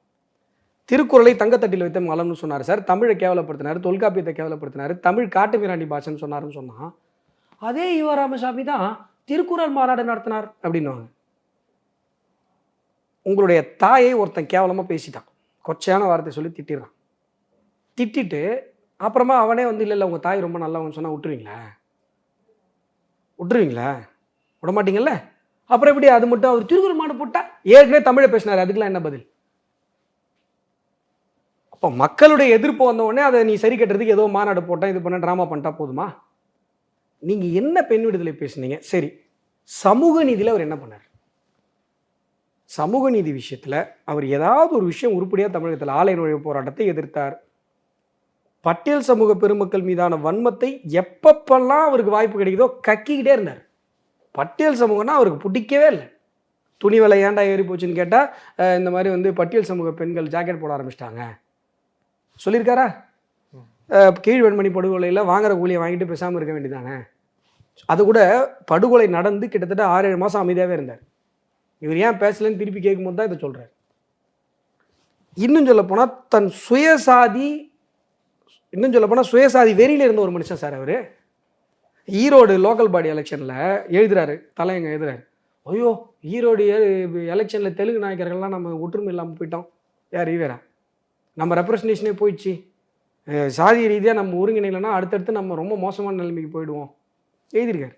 திருக்குறளை தங்கத்தட்டில் வைத்த மலம்னு சொன்னார் சார், தமிழை கேவலப்படுத்தினார், தொல்காப்பியத்தை கேவலப்படுத்தினார், தமிழ் காட்டு மிராண்டி பாஷன்னு சொன்னார்னு சொன்னால், அதே ஈவே ராமசாமி தான் திருக்குறள் மாநாடு நடத்தினார் அப்படின்வாங்க. உங்களுடைய தாயை ஒருத்தன் கேவலமாக பேசிட்டான், கொச்சையான வார்த்தை சொல்லி திட்டிடுறான். திட்டிட்டு அப்புறமா அவனே வந்து இல்லை உங்கள் தாய் ரொம்ப நல்லவன்னு சொன்னால் விட்டுருவீங்களா? விட மாட்டீங்கல்ல? அப்புறம் எப்படி அது மட்டும் அவர் திருக்குறள் மாநாடு போட்டால் ஏற்கனவே தமிழை பேசினார், அதுக்கெல்லாம் என்ன பதில்? அப்போ மக்களுடைய எதிர்ப்பு வந்த உடனே அதை நீ சரி கட்டுறதுக்கு ஏதோ மாநாடு போட்டால் இது பண்ண ட்ராமா பண்ணிட்டா போதுமா? நீங்கள் என்ன பெண் விடுதலை பேசுனீங்க? சரி, சமூக நீதியில் அவர் என்ன பண்ணார்? சமூக நீதி விஷயத்தில் அவர் ஏதாவது ஒரு விஷயம் உருப்படியாக தமிழகத்தில் ஆலை நுழைவு போராட்டத்தை எதிர்த்தார். பட்டியல் சமூக பெருமக்கள் மீதான வன்மத்தை எப்பப்பெல்லாம் அவருக்கு வாய்ப்பு கிடைக்குதோ கக்கிக்கிட்டே இருந்தார். பட்டியல் சமூகம்னா அவருக்கு பிடிக்கவே இல்லை. துணி விலை ஏன்டா ஏறி போச்சுன்னு கேட்டால் இந்த மாதிரி வந்து பட்டியல் சமூக பெண்கள் ஜாக்கெட் போட ஆரம்பிச்சிட்டாங்க சொல்லியிருக்காரா? கீழ்வெண்மணி படுகொலையில் வாங்குற கூலியை வாங்கிட்டு பேசாமல் இருக்க வேண்டியதானே? அது கூட படுகொலை நடந்து கிட்டத்தட்ட 6-7 மாதம் அமைதியாகவே இருந்தார். இவர் ஏன் பேசலன்னு திருப்பி கேட்கும்போது தான் இதை சொல்கிறார். இன்னும் சொல்லப்போனால் சுயசாதி வெறியில் இருந்த ஒரு மனுஷன் சார் அவர். ஈரோடு லோக்கல் பாடி எலெக்ஷனில் எழுதுறாரு, தலையங்க எழுதுறாரு, ஐயோ ஈரோடு எலெக்ஷனில் தெலுங்கு நாயக்கர்கள்லாம் நம்ம ஒற்றுமை இல்லாமல் போயிட்டோம். யார்? ஈவேரா. நம்ம ரெப்ரசன்டேஷனே போயிடுச்சு, சாதி ரீதியாக நம்ம ஒருங்கிணைலைன்னா அடுத்தடுத்து நம்ம ரொம்ப மோசமான நிலைமைக்கு போயிடுவோம் எழுதியிருக்காரு.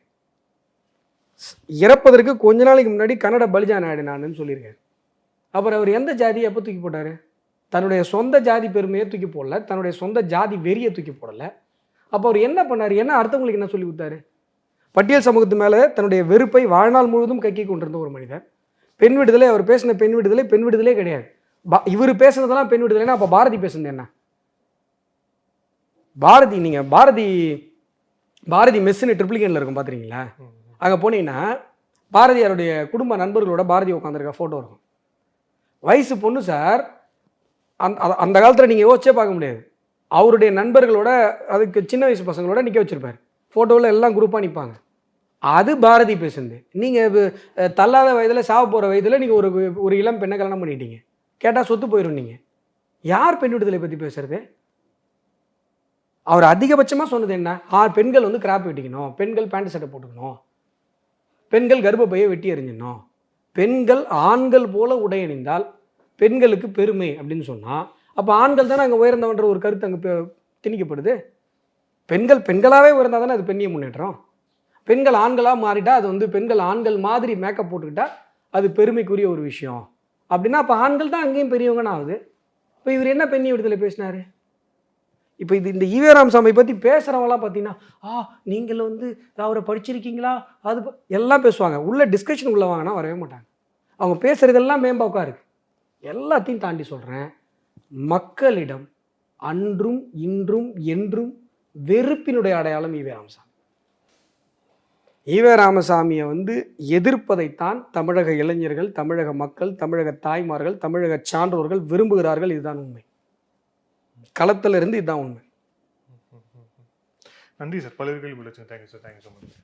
இறப்பதற்கு கொஞ்ச நாளைக்கு முன்னாடி கன்னட பலிஜா நாயுடு நானுன்னு சொல்லியிருக்காரு. அப்புறம் அவர் எந்த ஜாதியை எப்போ தூக்கி போட்டார்? தன்னுடைய சொந்த ஜாதி பெருமையை தூக்கி போடல, தன்னுடைய சொந்த ஜாதி வெறியை தூக்கி போடலை. அப்போ அவர் என்ன பண்ணார்? என்ன அடுத்தவங்களுக்கு என்ன சொல்லி கொடுத்தாரு? பட்டியல் சமூகத்து மேலே தன்னுடைய வெறுப்பை வாழ்நாள் முழுவதும் கக்கி கொண்டிருந்த ஒரு மனிதர். பெண் விடுதலை, அவர் பேசின பெண் விடுதலை கிடையாது. இவர் பேசுனதெல்லாம் பெண் விடுதலைன்னா அப்போ பாரதி பேசுனது என்ன? பாரதி மெஸ்ஸுன்னு ட்ரிப்ளிகேனில் இருக்கும் பார்த்துருக்கீங்களா? அங்கே போனீங்கன்னா பாரதியாருடைய குடும்ப நண்பர்களோட பாரதி உட்காந்துருக்க ஃபோட்டோ இருக்கும். வயசு பொண்ணு சார். அந்த காலத்தில் நீங்கள் யோசிச்சே பார்க்க முடியாது. அவருடைய நண்பர்களோட, அதுக்கு சின்ன வயசு பசங்களோட நிற்க வச்சுருப்பார். ஃபோட்டோவில் எல்லாம் குரூப்பாக நிற்பாங்க. அது பாரதி பேசுனது. நீங்கள் தள்ளாத வயதில் சாவ போகிற வயதில் நீங்கள் ஒரு இளம் பெண்ணை கல்யாணம் பண்ணிட்டீங்க, கேட்டால் சொத்து போயிடும். நீங்கள் யார் பெண் விடுதலை பற்றி பேசுறது? அவர் அதிகபட்சமாக சொன்னது என்ன? பெண்கள் வந்து கிராப் வெட்டிக்கணும், பெண்கள் பேண்ட் சட்டை போட்டுக்கணும், பெண்கள் கர்ப்பப்பையை வெட்டி எறிஞ்சிடணும், பெண்கள் ஆண்கள் போல உடை அணிந்தால் பெண்களுக்கு பெருமை அப்படின்னு சொன்னால், அப்போ ஆண்கள் தானே அங்கே உயர்ந்தவன்ற ஒரு கருத்து அங்கே திணிக்கப்படுது. பெண்களாகவே உயர்ந்தால் தானே அது பெண்ணிய முன்னேற்றம். பெண்கள் ஆண்களாக மாறிட்டா அது வந்து பெண்கள் ஆண்கள் மாதிரி மேக்கப் போட்டுக்கிட்டா அது பெருமைக்குரிய ஒரு விஷயம் அப்படின்னா அப்போ ஆண்கள் தான் அங்கேயும் பெரியவங்கன்னு ஆகுது. இப்போ இவர் என்ன பெண்ணி விடுதலை பேசினாரு? இப்போ இந்த ஈவே ராமசாமி பற்றி பேசுகிறவங்களாம் பார்த்தீங்கன்னா நீங்கள் வந்து அவரை படிச்சிருக்கீங்களா அது எல்லாம் பேசுவாங்க. உள்ள டிஸ்கஷன் உள்ள வாங்கினா வரவே மாட்டாங்க. அவங்க பேசுகிறதெல்லாம் மேம்போக்கா இருக்குது. எல்லாத்தையும் தாண்டி சொல்கிறேன், மக்களிடம் அன்றும் இன்றும் என்றும் வெறுப்பினுடைய அடையாளம் ஈவே ராமசாமி. ஈவே ராமசாமியை வந்து எதிர்ப்பதைத்தான் தமிழக இளைஞர்கள், தமிழக மக்கள், தமிழக தாய்மார்கள், தமிழக சான்றோர்கள் விரும்புகிறார்கள். இதுதான் உண்மை. களத்தில் இருந்து இதுதான் உண்மை. நன்றி சார். பல கேள்வி விளைச்சுங்க. Thank you sir. Thank you so much.